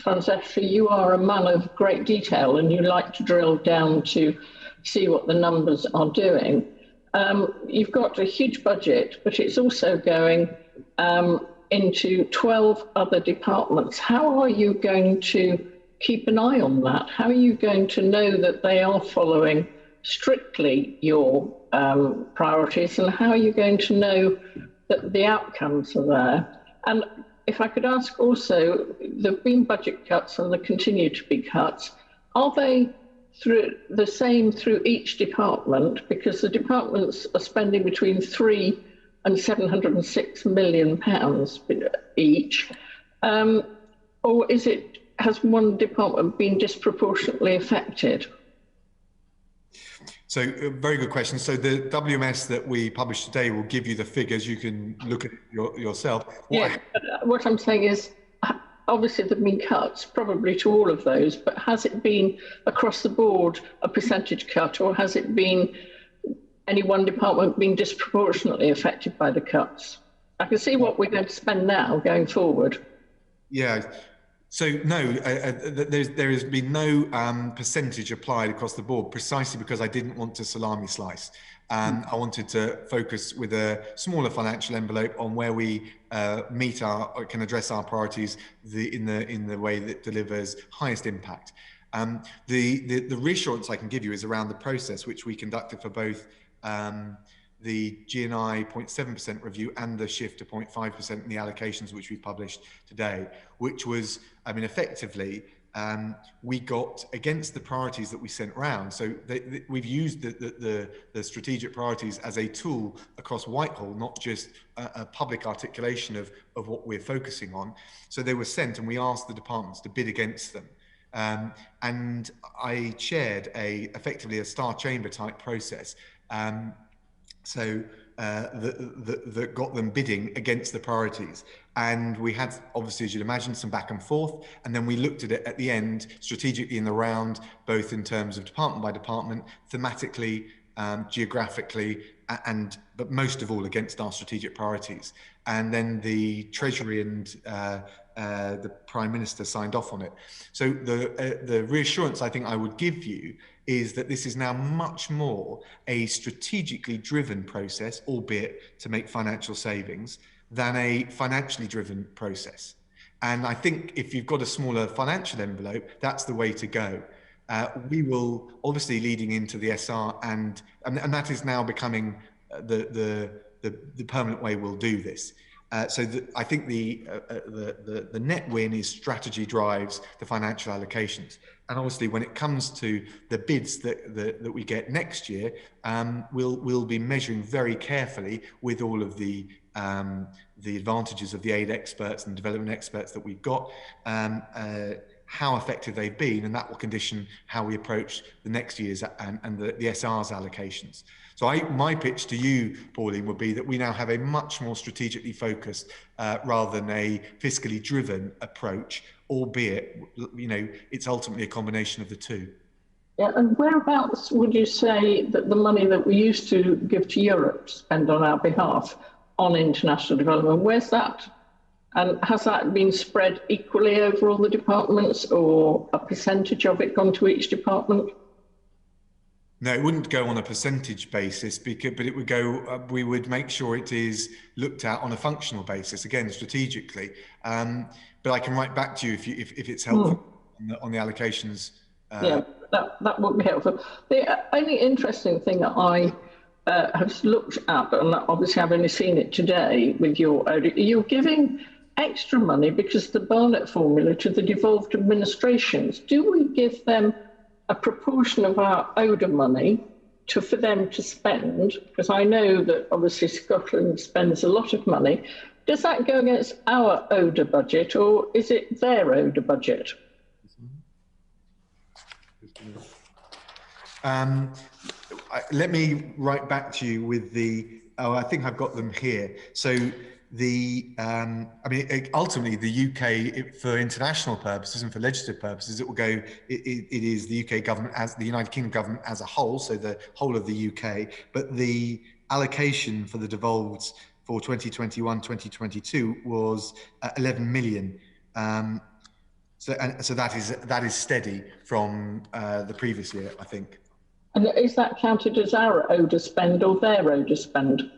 Foreign Secretary, you are a man of great detail and you like to drill down to see what the numbers are doing. You've got a huge budget, but it's also going into 12 other departments. How are you going to keep an eye on that? How are you going to know that they are following strictly your priorities, and how are you going to know that the outcomes are there? And if I could ask also, there have been budget cuts and there continue to be cuts. Are they the same through each department? Because the departments are spending between £3 and £706 million each. Or has one department been disproportionately affected? So, very good question. So the WMS that we published today will give you the figures. You can look at it yourself. What I'm saying is, obviously there have been cuts, probably to all of those, but has it been across the board a percentage cut, or has it been any one department being disproportionately affected by the cuts? I can see what we're going to spend now going forward. Yeah. So no, there has been no percentage applied across the board, precisely because I didn't want to salami slice. I wanted to focus with a smaller financial envelope on where we can address our priorities in the way that delivers highest impact. The reassurance I can give you is around the process which we conducted for both the GNI 0.7% review and the shift to 0.5% in the allocations which we published today, which was, I mean, effectively, we got against the priorities that we sent round. So we've used the strategic priorities as a tool across Whitehall, not just a public articulation of what we're focusing on. So they were sent and we asked the departments to bid against them. And I chaired effectively a star chamber type process. That got them bidding against the priorities. And we had, obviously, as you'd imagine, some back and forth. And then we looked at it at the end, strategically in the round, both in terms of department by department, thematically, geographically, but most of all against our strategic priorities. And then the Treasury and the Prime Minister signed off on it. So the reassurance I think I would give you is that this is now much more a strategically driven process, albeit to make financial savings, than a financially driven process. And I think if you've got a smaller financial envelope, that's the way to go. We will, obviously leading into the SR, and that is now becoming the permanent way we'll do this. I think the net win is strategy drives the financial allocations. And obviously, when it comes to the bids that we get next year, we'll be measuring very carefully with all of the advantages of the aid experts and development experts that we've got, how effective they've been, and that will condition how we approach the next year's and the SR's allocations. So my pitch to you, Pauline, would be that we now have a much more strategically focused rather than a fiscally driven approach, albeit, it's ultimately a combination of the two. Yeah, and whereabouts would you say that the money that we used to give to Europe spend on our behalf on international development, where's that? And has that been spread equally over all the departments, or a percentage of it gone to each department? No, it wouldn't go on a percentage basis, but it would go, we would make sure it is looked at on a functional basis, again, strategically. But I can write back to you if it's helpful on the allocations. Yeah, that would be helpful. The only interesting thing that I have looked at, and obviously I've only seen it today with your audit, you're giving extra money because the Barnett formula to the devolved administrations. Do we give them a proportion of our ODA money for them to spend, because I know that obviously Scotland spends a lot of money, does that go against our ODA budget or is it their ODA budget? Let me write back to you with the, I think I've got them here. So the, I mean, ultimately the UK, for international purposes and for legislative purposes, it will go, it is the UK government as the United Kingdom government as a whole, so the whole of the UK, but the allocation for the devolved for 2021-2022 was 11 million. So that is steady from the previous year, I think. And is that counted as our ODA spend or their ODA spend?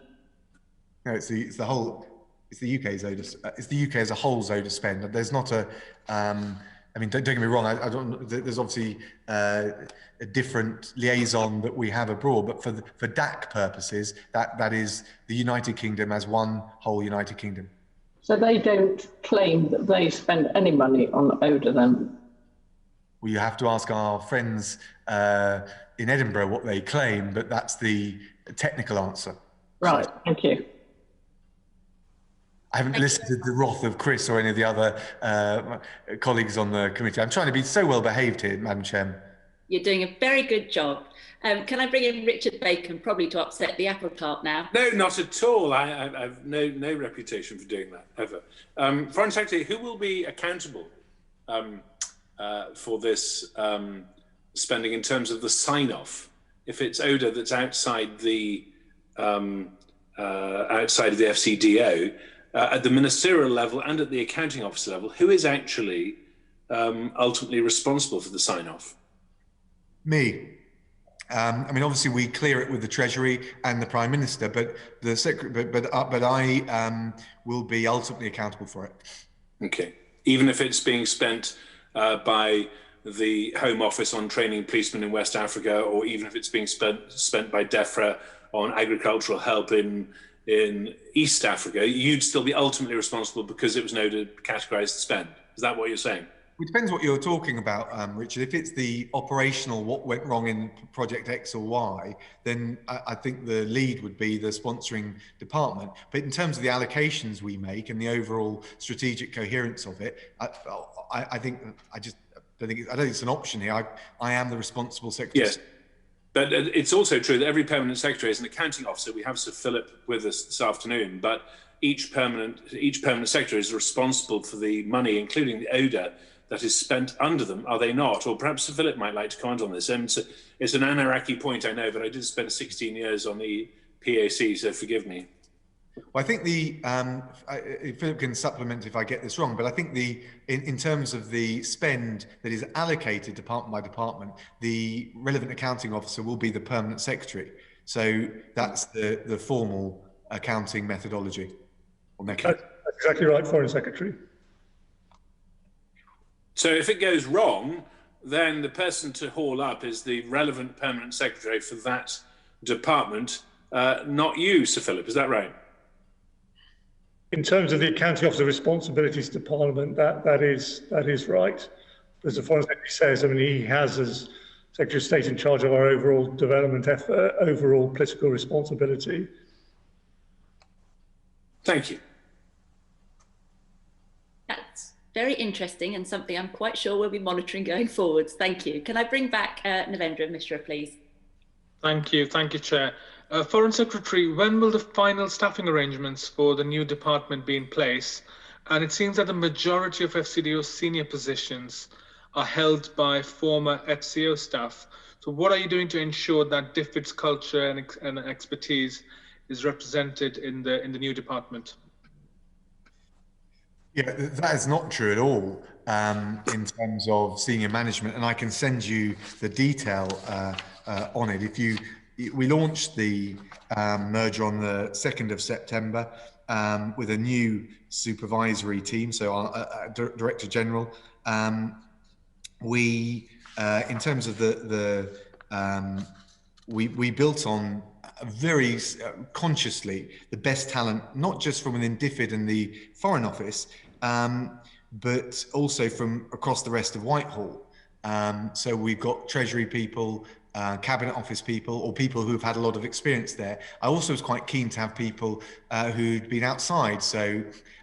No, it's the whole. It's the UK's ODA. It's the UK as a whole's ODA spend. There's not a. I mean, don't get me wrong. I don't. There's obviously a different liaison that we have abroad, but for DAC purposes, that is the United Kingdom as one whole United Kingdom. So they don't claim that they spend any money on ODA then? Well, you have to ask our friends in Edinburgh what they claim, but that's the technical answer. Right, thank you. I haven't listened to the wrath of Chris or any of the other colleagues on the committee. I'm trying to be so well behaved here, Madam Chairman. You're doing a very good job. Can I bring in Richard Bacon, probably to upset the apple cart now? No, not at all. I've no reputation for doing that, ever. Foreign Secretary, who will be accountable for this spending in terms of the sign-off? If it's ODA that's outside the Fcdo, at the ministerial level and at the accounting officer level, who is actually ultimately responsible for the sign-off? Me. I mean, obviously, we clear it with the Treasury and the Prime Minister, but the Secretary, but I will be ultimately accountable for it. Okay, even if it's being spent by the Home Office on training policemen in West Africa, or even if it's being spent by DEFRA on agricultural help in East Africa, you'd still be ultimately responsible because it was noted categorised spend. Is that what you're saying? It depends what you're talking about, Richard. If it's the operational, what went wrong in Project X or Y, then I think the lead would be the sponsoring department. But in terms of the allocations we make and the overall strategic coherence of it, I think I don't think it's an option here. I am the responsible secretary. Yes, but it's also true that every permanent secretary is an accounting officer. We have Sir Philip with us this afternoon, but each permanent secretary is responsible for the money, including the ODA, that is spent under them, are they not? Or perhaps Sir Philip might like to comment on this. It's an Anaraki point, I know, but I did spend 16 years on the PAC, so forgive me. Well, I think Philip can supplement if I get this wrong, but I think in terms of the spend that is allocated department by department, the relevant accounting officer will be the permanent secretary. So that's the formal accounting methodology. Or that's exactly right, Foreign Secretary. So if it goes wrong, then the person to haul up is the relevant permanent secretary for that department, not you, Sir Philip. Is that right? In terms of the accounting officer responsibilities to Parliament, that is right. As the Foreign Secretary says, I mean, he has, as Secretary of State, in charge of our overall development effort, overall political responsibility. Thank you. That's very interesting and something I'm quite sure we'll be monitoring going forwards. Thank you. Can I bring back Narendra Mishra, please? Thank you, Chair. Foreign Secretary, when will the final staffing arrangements for the new department be in place? And it seems that the majority of Fcdo's senior positions are held by former FCO staff. So what are you doing to ensure that DFID's culture and expertise is represented in the new department? Yeah, that is not true at all in terms of senior management, and I can send you the detail on it. We launched the merger on the 2nd of September with a new supervisory team, so our Director General. In terms of we built on very consciously the best talent, not just from within DFID and the Foreign Office, but also from across the rest of Whitehall. So we've got Treasury people, cabinet office people or people who've had a lot of experience there. I also was quite keen to have people who'd been outside, so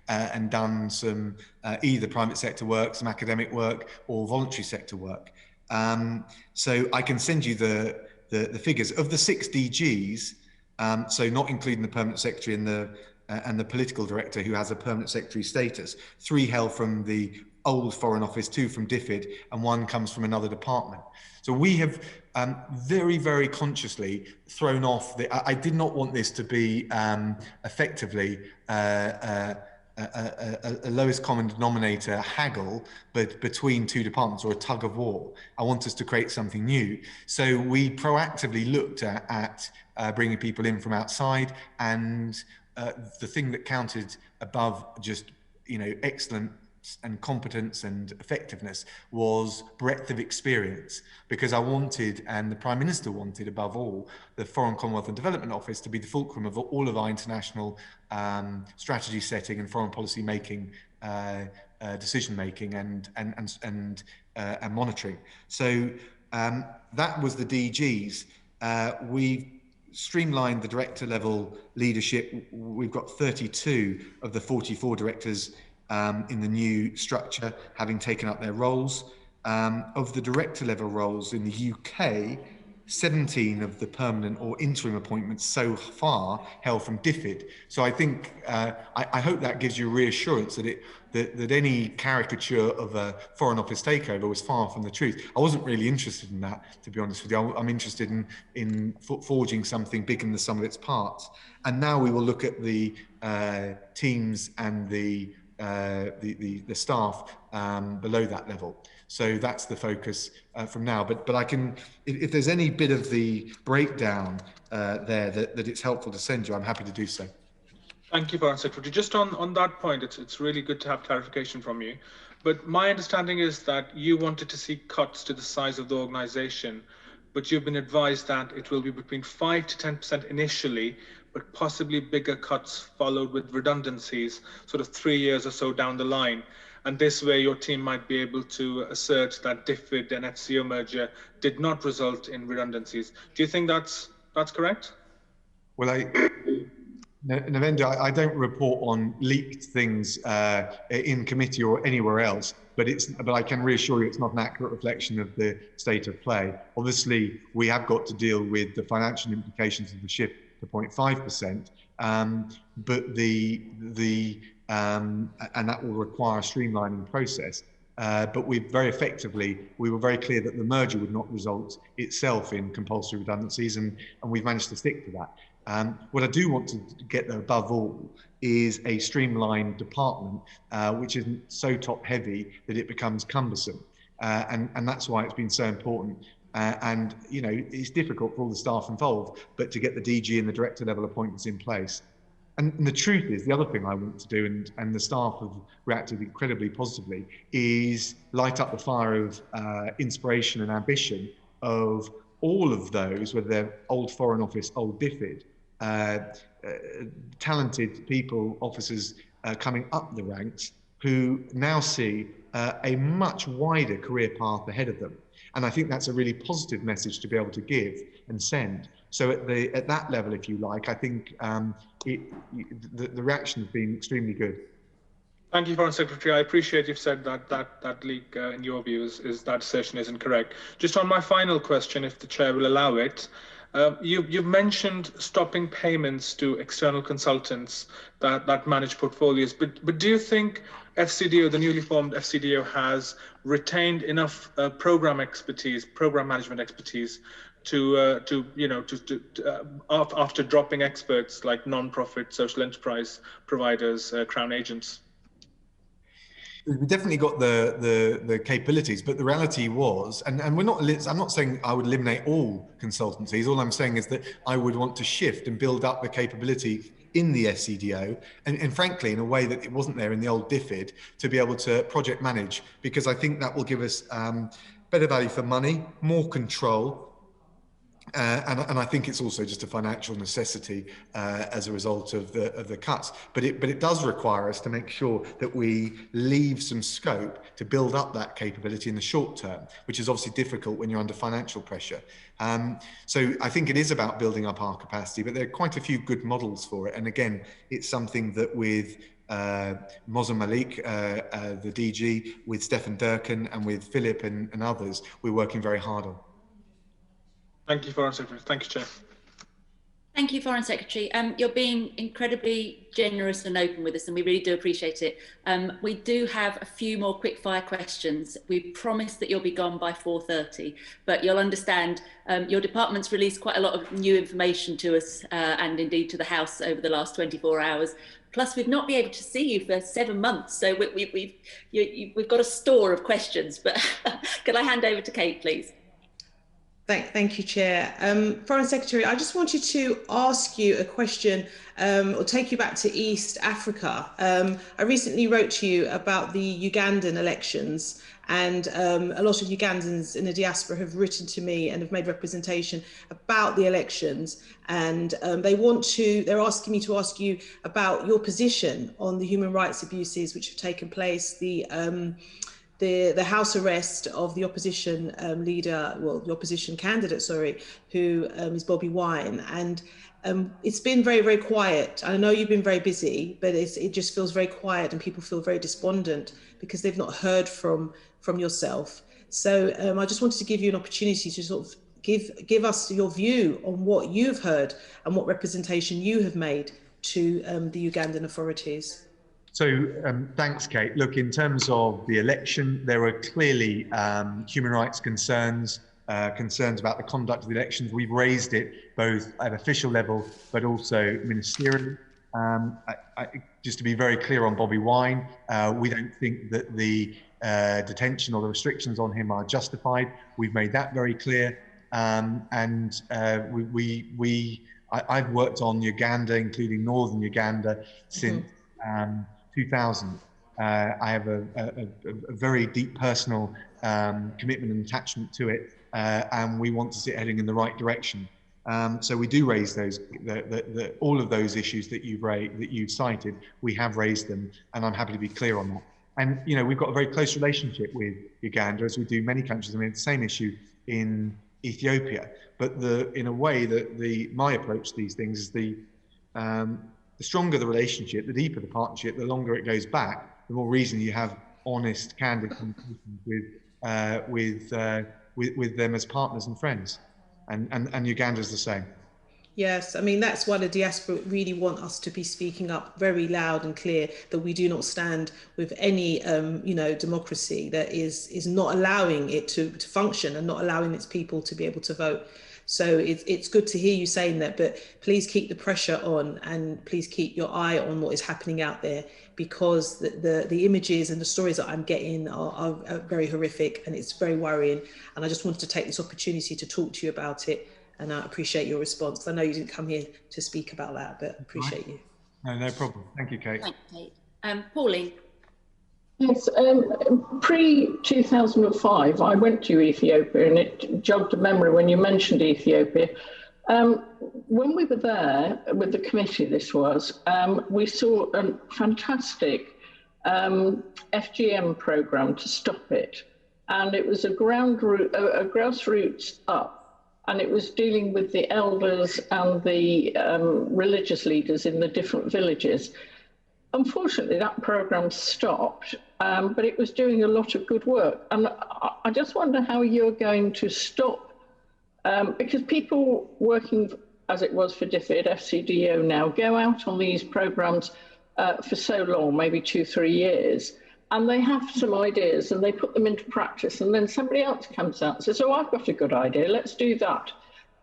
and done some either private sector work, some academic work, or voluntary sector work. So I can send you the figures of the 6 DGs. So not including the permanent secretary and the political director who has a permanent secretary status. 3 hail from the old Foreign Office, 2 from DFID, and 1 comes from another department. So we have very, very consciously thrown off I did not want this to be effectively a lowest common denominator haggle, but between 2 departments, or a tug of war. I want us to create something new. So we proactively looked at bringing people in from outside, and the thing that counted above just, excellence and competence and effectiveness was breadth of experience, because I wanted, and the Prime Minister wanted above all, the Foreign, Commonwealth and Development Office to be the fulcrum of all of our international strategy setting and foreign policy making, decision making and monitoring. So that was the DGs. We've streamlined the director level leadership. We've got 32 of the 44 directors in the new structure having taken up their roles. Of the director level roles in the UK, 17 of the permanent or interim appointments so far hail from DFID. So I think, I hope that gives you reassurance that any caricature of a Foreign Office takeover was far from the truth. I wasn't really interested in that, to be honest with you. I'm interested in forging something bigger than the sum of its parts. And now we will look at the teams and the staff below that level. So that's the focus from now. But I can, if there's any bit of the breakdown there that it's helpful to send you, I'm happy to do so. Thank you, Foreign Secretary. Just on that point, it's really good to have clarification from you. But my understanding is that you wanted to see cuts to the size of the organization, but you've been advised that it will be between 5 to 10% initially, but possibly bigger cuts followed with redundancies, sort of 3 years or so down the line. And this way your team might be able to assert that DFID and FCO merger did not result in redundancies. Do you think that's correct? Well, Navenda, I don't report on leaked things in committee or anywhere else, but I can reassure you it's not an accurate reflection of the state of play. Obviously, we have got to deal with the financial implications of the shift to 0.5%, but and that will require a streamlining process. But we were very clear that the merger would not result itself in compulsory redundancies, and we've managed to stick to that. What I do want to get there above all is a streamlined department, which isn't so top heavy that it becomes cumbersome. And that's why it's been so important. And it's difficult for all the staff involved, but to get the DG and the director level appointments in place. And the truth is, the other thing I want to do, and the staff have reacted incredibly positively, is light up the fire of inspiration and ambition of all of those, whether they're old Foreign Office, old DFID, talented people, officers coming up the ranks, who now see a much wider career path ahead of them. And I think that's a really positive message to be able to give and send. So at that level, if you like, I think the reaction has been extremely good. Thank you, Foreign Secretary. I appreciate you've said that leak, in your view, is that assertion isn't correct. Just on my final question, if the Chair will allow it, you've mentioned stopping payments to external consultants that manage portfolios, but do you think Fcdo, the newly formed Fcdo, has retained enough program management expertise after dropping experts like non-profit social enterprise providers, Crown agents? We definitely got the capabilities, but the reality was, and I'm not saying I would eliminate all consultancies. All I'm saying is that I would want to shift and build up the capability in the Fcdo, and frankly, in a way that it wasn't there in the old DFID, to be able to project manage, because I think that will give us better value for money, more control, and I think it's also just a financial necessity as a result of the cuts. But it does require us to make sure that we leave some scope to build up that capability in the short term, which is obviously difficult when you're under financial pressure. So I think it is about building up our capacity, but there are quite a few good models for it. And again, it's something that with Mozam Malik, the DG, with Stefan Durkin and with Philip and others, we're working very hard on. Thank you, Foreign Secretary. Thank you, Chair. Thank you, Foreign Secretary. You're being incredibly generous and open with us, and we really do appreciate it. We do have a few more quick-fire questions. We promise that you'll be gone by 4:30, but you'll understand your department's released quite a lot of new information to us and indeed to the House over the last 24 hours. Plus, we've not been able to see you for 7 months, so we've got a store of questions. But can I hand over to Kate, please? Thank you, Chair. Foreign Secretary, I just wanted to ask you a question or take you back to East Africa. I recently wrote to you about the Ugandan elections, and a lot of Ugandans in the diaspora have written to me and have made representation about the elections, and they're asking me to ask you about your position on the human rights abuses which have taken place, the house arrest of the opposition leader, well, the opposition candidate, sorry, who is Bobi Wine. And it's been very, very quiet. I know you've been very busy, but it just feels very quiet, and people feel very despondent because they've not heard from yourself. So I just wanted to give you an opportunity to sort of give us your view on what you've heard and what representation you have made to the Ugandan authorities. So thanks, Kate. Look, in terms of the election, there are clearly human rights concerns about the conduct of the elections. We've raised it both at official level, but also ministerially. Just to be very clear on Bobi Wine, we don't think that the detention or the restrictions on him are justified. We've made that very clear. I've worked on Uganda, including northern Uganda, since 2000. I have a very deep personal commitment and attachment to it, and we want to see it heading in the right direction. So we do raise those, all of those issues that you've cited. We have raised them, and I'm happy to be clear on that. And we've got a very close relationship with Uganda, as we do many countries. I mean, it's the same issue in Ethiopia, but in a way that my approach to these things is the stronger the relationship, the deeper the partnership, the longer it goes back, the more reason you have honest, candid conversations with them as partners and friends. And Uganda's the same. Yes, I mean, that's why the diaspora really want us to be speaking up very loud and clear that we do not stand with any, democracy that is not allowing it to function and not allowing its people to be able to vote. So it's good to hear you saying that, but please keep the pressure on, and please keep your eye on what is happening out there, because the images and the stories that I'm getting are very horrific, and it's very worrying. And I just wanted to take this opportunity to talk to you about it, and I appreciate your response. I know you didn't come here to speak about that, but I appreciate you. No problem. Thank you, Kate. Thanks, Kate. Pauline. Yes, pre-2005, I went to Ethiopia, and it jogged a memory when you mentioned Ethiopia. When we were there with the committee, we saw a fantastic FGM program to stop it. And it was a grassroots up, and it was dealing with the elders and the religious leaders in the different villages. Unfortunately, that program stopped, but it was doing a lot of good work. And I just wonder how you're going to stop, because people working, as it was for DFID, Fcdo now, go out on these programs for so long, maybe 2-3 years, and they have some ideas and they put them into practice, and then somebody else comes out and says, oh, I've got a good idea, let's do that.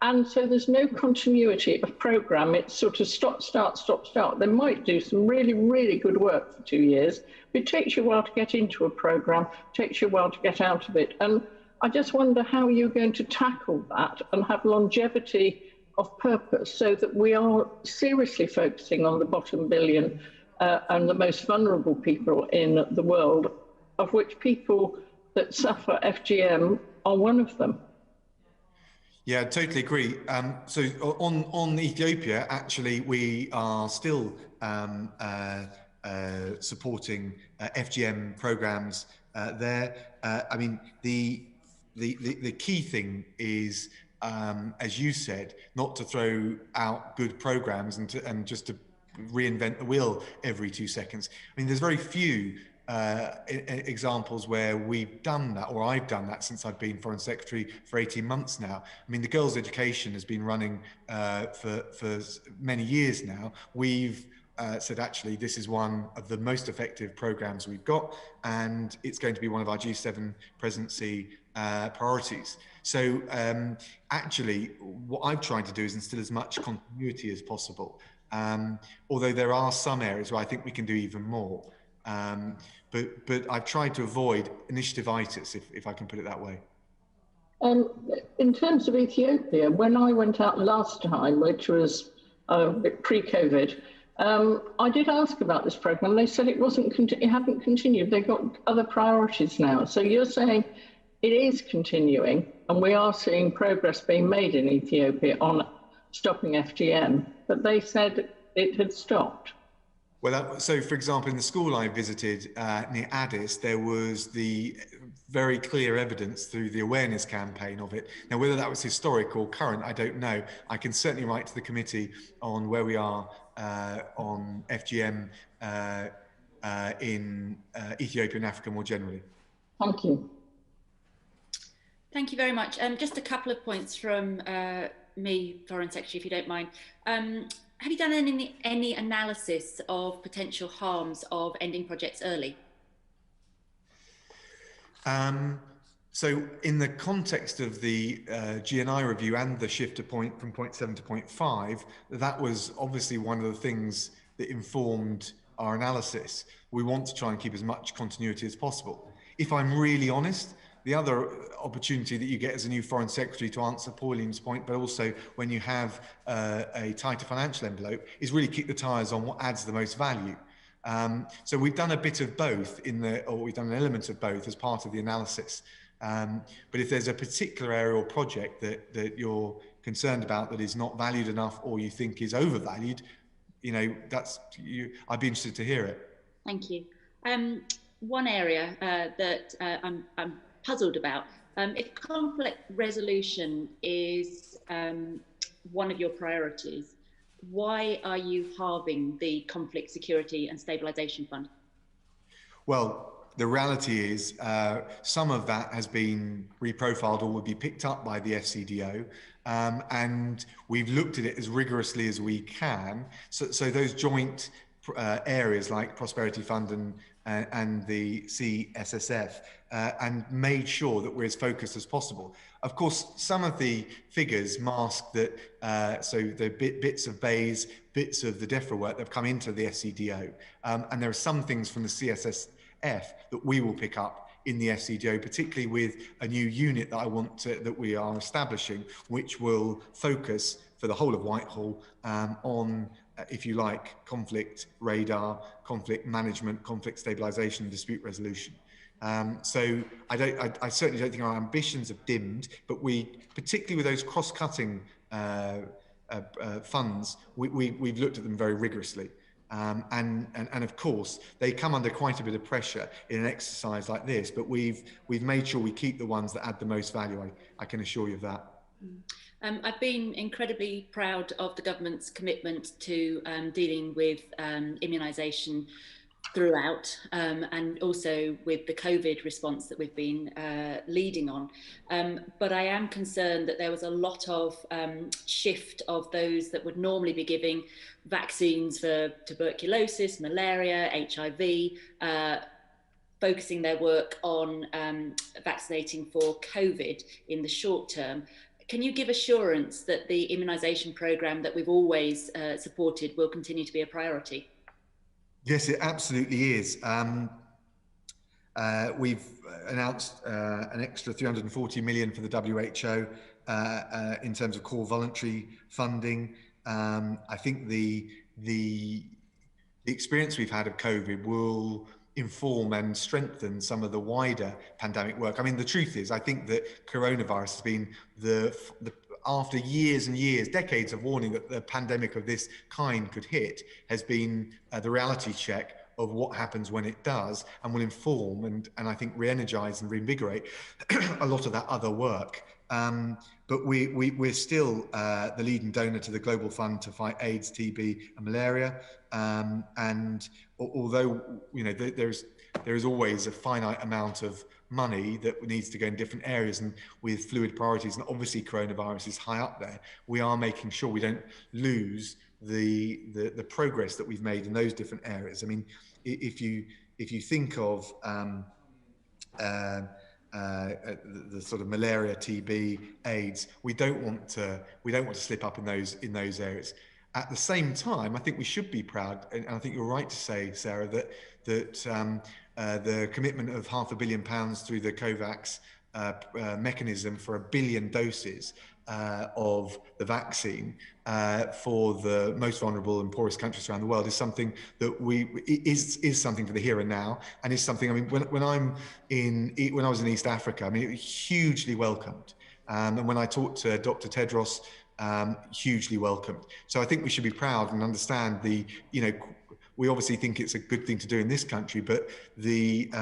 And so there's no continuity of program. It's sort of stop, start, stop, start. They might do some really, really good work for 2 years, but it takes you a while to get into a program, takes you a while to get out of it. And I just wonder how you're going to tackle that and have longevity of purpose, so that we are seriously focusing on the bottom billion and the most vulnerable people in the world, of which people that suffer FGM are one of them. Yeah, I totally agree. So on Ethiopia, actually, we are still supporting FGM programs there. I mean, the key thing is, as you said, not to throw out good programs and just to reinvent the wheel every 2 seconds. I mean, there's very few examples where we've done that, or I've done that since I've been Foreign Secretary for 18 months now. I mean, the girls' education has been running for many years now. We've said, actually, this is one of the most effective programs we've got, and it's going to be one of our G7 presidency priorities. So actually, what I've tried to do is instill as much continuity as possible. Although there are some areas where I think we can do even more. But I've tried to avoid initiative-itis, if I can put it that way. In terms of Ethiopia, when I went out last time, which was pre-COVID, I did ask about this program. They said it hadn't continued. They've got other priorities now. So you're saying it is continuing, and we are seeing progress being made in Ethiopia on stopping FGM, but they said it had stopped. Well, so for example, in the school I visited near Addis, there was the very clear evidence through the awareness campaign of it. Now, whether that was historic or current, I don't know. I can certainly write to the committee on where we are on FGM in Ethiopia and Africa more generally. Thank you. Thank you very much. Just a couple of points from me, Foreign Secretary, if you don't mind. Have you done any analysis of potential harms of ending projects early? So in the context of the GNI review and the shift from point 7 to point 5, that was obviously one of the things that informed our analysis. We want to try and keep as much continuity as possible. If I'm really honest, the other opportunity that you get as a new Foreign Secretary to answer Pauline's point, but also when you have a tighter financial envelope, is really kick the tires on what adds the most value. So we've done a bit of both or we've done an element of both as part of the analysis. But if there's a particular area or project that you're concerned about that is not valued enough or you think is overvalued, you know, I'd be interested to hear it. Thank you. One area that I'm puzzled about, if conflict resolution is one of your priorities, why are you halving the Conflict Security and Stabilisation Fund? Well, the reality is some of that has been reprofiled or will be picked up by the Fcdo, and we've looked at it as rigorously as we can. So those joint areas like Prosperity Fund and the CSSF, and made sure that we're as focused as possible. Of course, some of the figures mask that, so the bits of BAYS, bits of the DEFRA work that have come into the Fcdo, and there are some things from the CSSF that we will pick up in the Fcdo, particularly with a new unit that we are establishing, which will focus for the whole of Whitehall on, if you like, conflict radar, conflict management, conflict stabilisation, and dispute resolution. So I certainly don't think our ambitions have dimmed, but we, particularly with those cross-cutting funds, we've looked at them very rigorously. And of course, they come under quite a bit of pressure in an exercise like this, but we've made sure we keep the ones that add the most value. I can assure you of that. I've been incredibly proud of the government's commitment to dealing with immunisation throughout, and also with the COVID response that we've been leading on. But I am concerned that there was a lot of shift of those that would normally be giving vaccines for tuberculosis, malaria, HIV, focusing their work on vaccinating for COVID in the short term. Can you give assurance that the immunisation programme that we've always supported will continue to be a priority? Yes, it absolutely is. We've announced an extra 340 million for the WHO in terms of core voluntary funding. I think the experience we've had of COVID will inform and strengthen some of the wider pandemic work. I mean, the truth is, I think that coronavirus has been after years and years, decades of warning that the pandemic of this kind could hit, has been the reality check of what happens when it does, and will inform and I think re-energize and reinvigorate a lot of that other work. But we're still the leading donor to the Global Fund to fight AIDS, TB and malaria. And although, you know, there is always a finite amount of money that needs to go in different areas, and with fluid priorities, and obviously coronavirus is high up there, we are making sure we don't lose the progress that we've made in those different areas. I mean, if you think of the sort of malaria, TB, AIDS, we don't want to slip up in those areas. At the same time, I think we should be proud, and I think you're right to say, Sarah, that the commitment of £500 million through the COVAX mechanism for 1 billion doses of the vaccine for the most vulnerable and poorest countries around the world is something that is something for the here and now, and is something. I mean, when I was in East Africa, I mean, it was hugely welcomed, and when I talked to Dr. Tedros, hugely welcomed. So I think we should be proud and understand we obviously think it's a good thing to do in this country, but it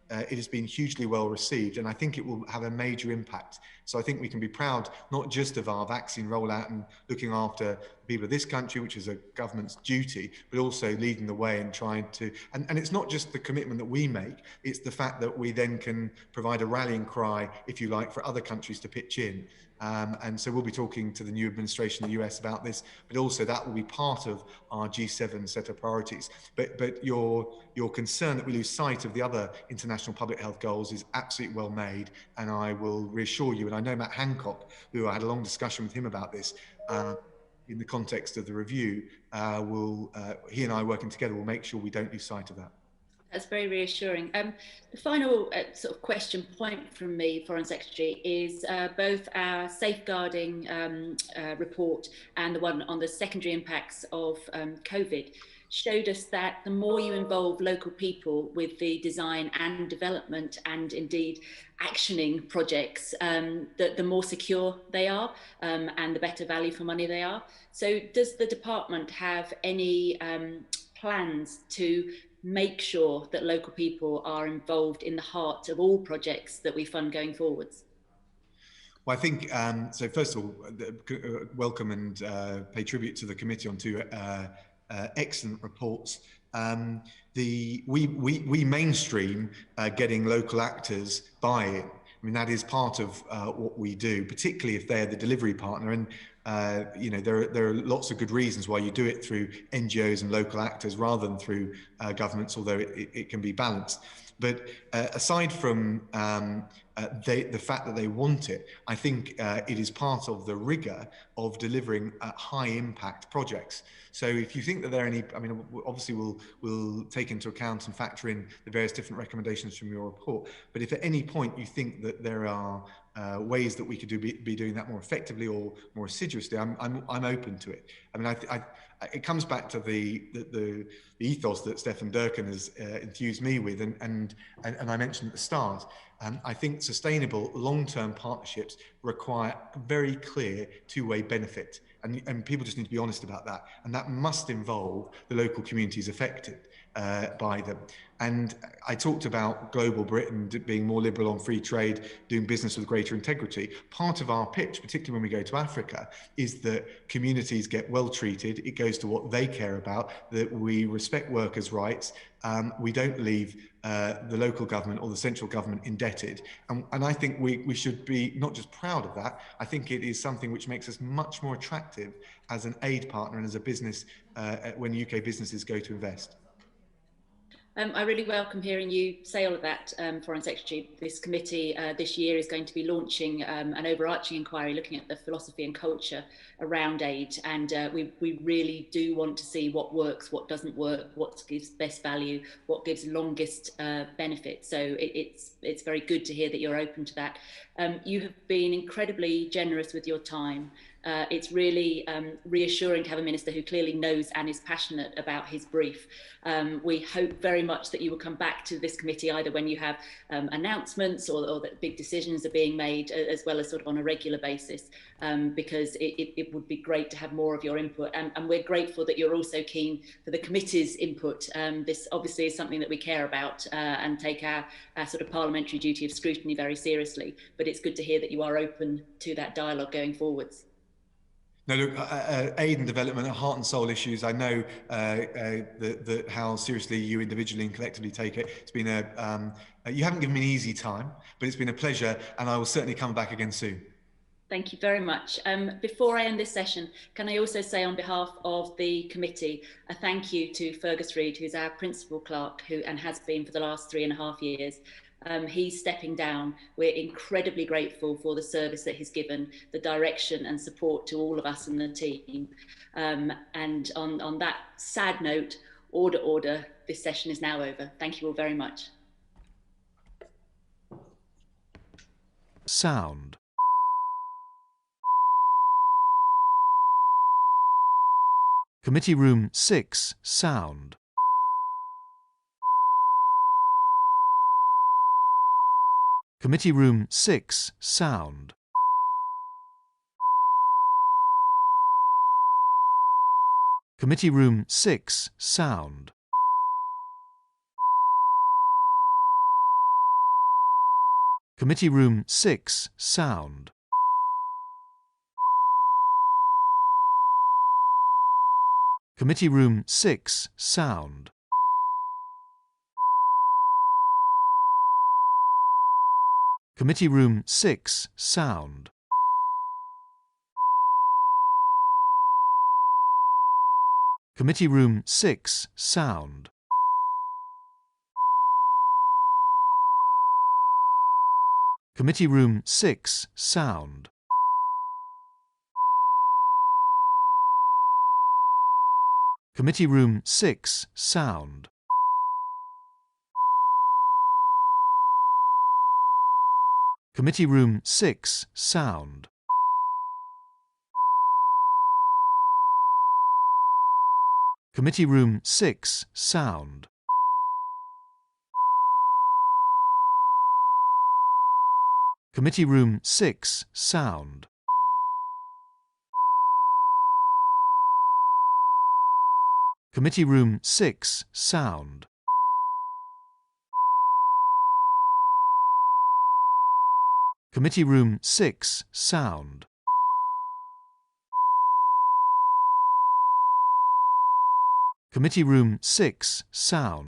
has been hugely well received, and I think it will have a major impact. So I think we can be proud not just of our vaccine rollout and looking after the people of this country, which is a government's duty, but also leading the way and trying to, and it's not just the commitment that we make, it's the fact that we then can provide a rallying cry, if you like, for other countries to pitch in. And so we'll be talking to the new administration in the US about this, but also that will be part of our G7 set of priorities. But your concern that we lose sight of the other international public health goals is absolutely well made, and I will reassure you, and I know Matt Hancock, who I had a long discussion with him about this, in the context of the review, he and I working together will make sure we don't lose sight of that. That's very reassuring. The final sort of question point from me, Foreign Secretary, is both our safeguarding report and the one on the secondary impacts of COVID showed us that the more you involve local people with the design and development and indeed actioning projects, the more secure they are and the better value for money they are. So does the department have any plans to make sure that local people are involved in the heart of all projects that we fund going forwards? Well, I think, so first of all, welcome and pay tribute to the committee on two excellent reports. We mainstream getting local actors buy-in. I mean, that is part of what we do, particularly if they're the delivery partner. And there are lots of good reasons why you do it through NGOs and local actors rather than through governments, although it can be balanced. But aside from the fact that they want it, I think it is part of the rigor of delivering high impact projects. So if you think that there are any, I mean, obviously we'll take into account and factor in the various different recommendations from your report. But if at any point you think that there are ways that we could be doing that more effectively or more assiduously, I'm open to it. I mean, it comes back to the ethos that Stefan Durkin has enthused me with, and I mentioned at the start. I think sustainable long-term partnerships require a very clear two-way benefit, and people just need to be honest about that, and that must involve the local communities affected by them. And I talked about global Britain being more liberal on free trade, doing business with greater integrity. Part of our pitch, particularly when we go to Africa, is that communities get well treated. It goes to what they care about, that we respect workers' rights. We don't leave the local government or the central government indebted. And I think we should be not just proud of that, I think it is something which makes us much more attractive as an aid partner and as a business when UK businesses go to invest. I really welcome hearing you say all of that, Foreign Secretary. This committee this year is going to be launching an overarching inquiry looking at the philosophy and culture around aid, and we really do want to see what works, what doesn't work, what gives best value, what gives longest benefit. So it's very good to hear that you're open to that. You have been incredibly generous with your time, It's really reassuring to have a minister who clearly knows and is passionate about his brief. We hope very much that you will come back to this committee either when you have announcements or that big decisions are being made, as well as sort of on a regular basis, because it would be great to have more of your input. And we're grateful that you're also keen for the committee's input. This obviously is something that we care about and take our sort of parliamentary duty of scrutiny very seriously. But it's good to hear that you are open to that dialogue going forwards. No, look, aid and development are heart and soul issues. I know how seriously you individually and collectively take it. It's been you haven't given me an easy time, but it's been a pleasure, and I will certainly come back again soon. Thank you very much. Before I end this session, can I also say on behalf of the committee, a thank you to Fergus Reid, who's our principal clerk and has been for the last 3.5 years. He's stepping down. We're incredibly grateful for the service that he's given, the direction and support to all of us in the team. And on that sad note, order, this session is now over. Thank you all very much. Sound. Committee Room 6, sound. Committee Room 6, sound. Committee Room 6, sound. Committee Room 6, sound. Committee Room 6, sound. Committee Room 6, sound. Committee Room 6, sound. Committee Room 6, sound. Committee Room 6, sound. Committee Room 6, sound. Committee Room 6, sound. Committee Room 6, sound. Committee Room 6, sound. Committee Room 6, sound. Committee Room 6, sound.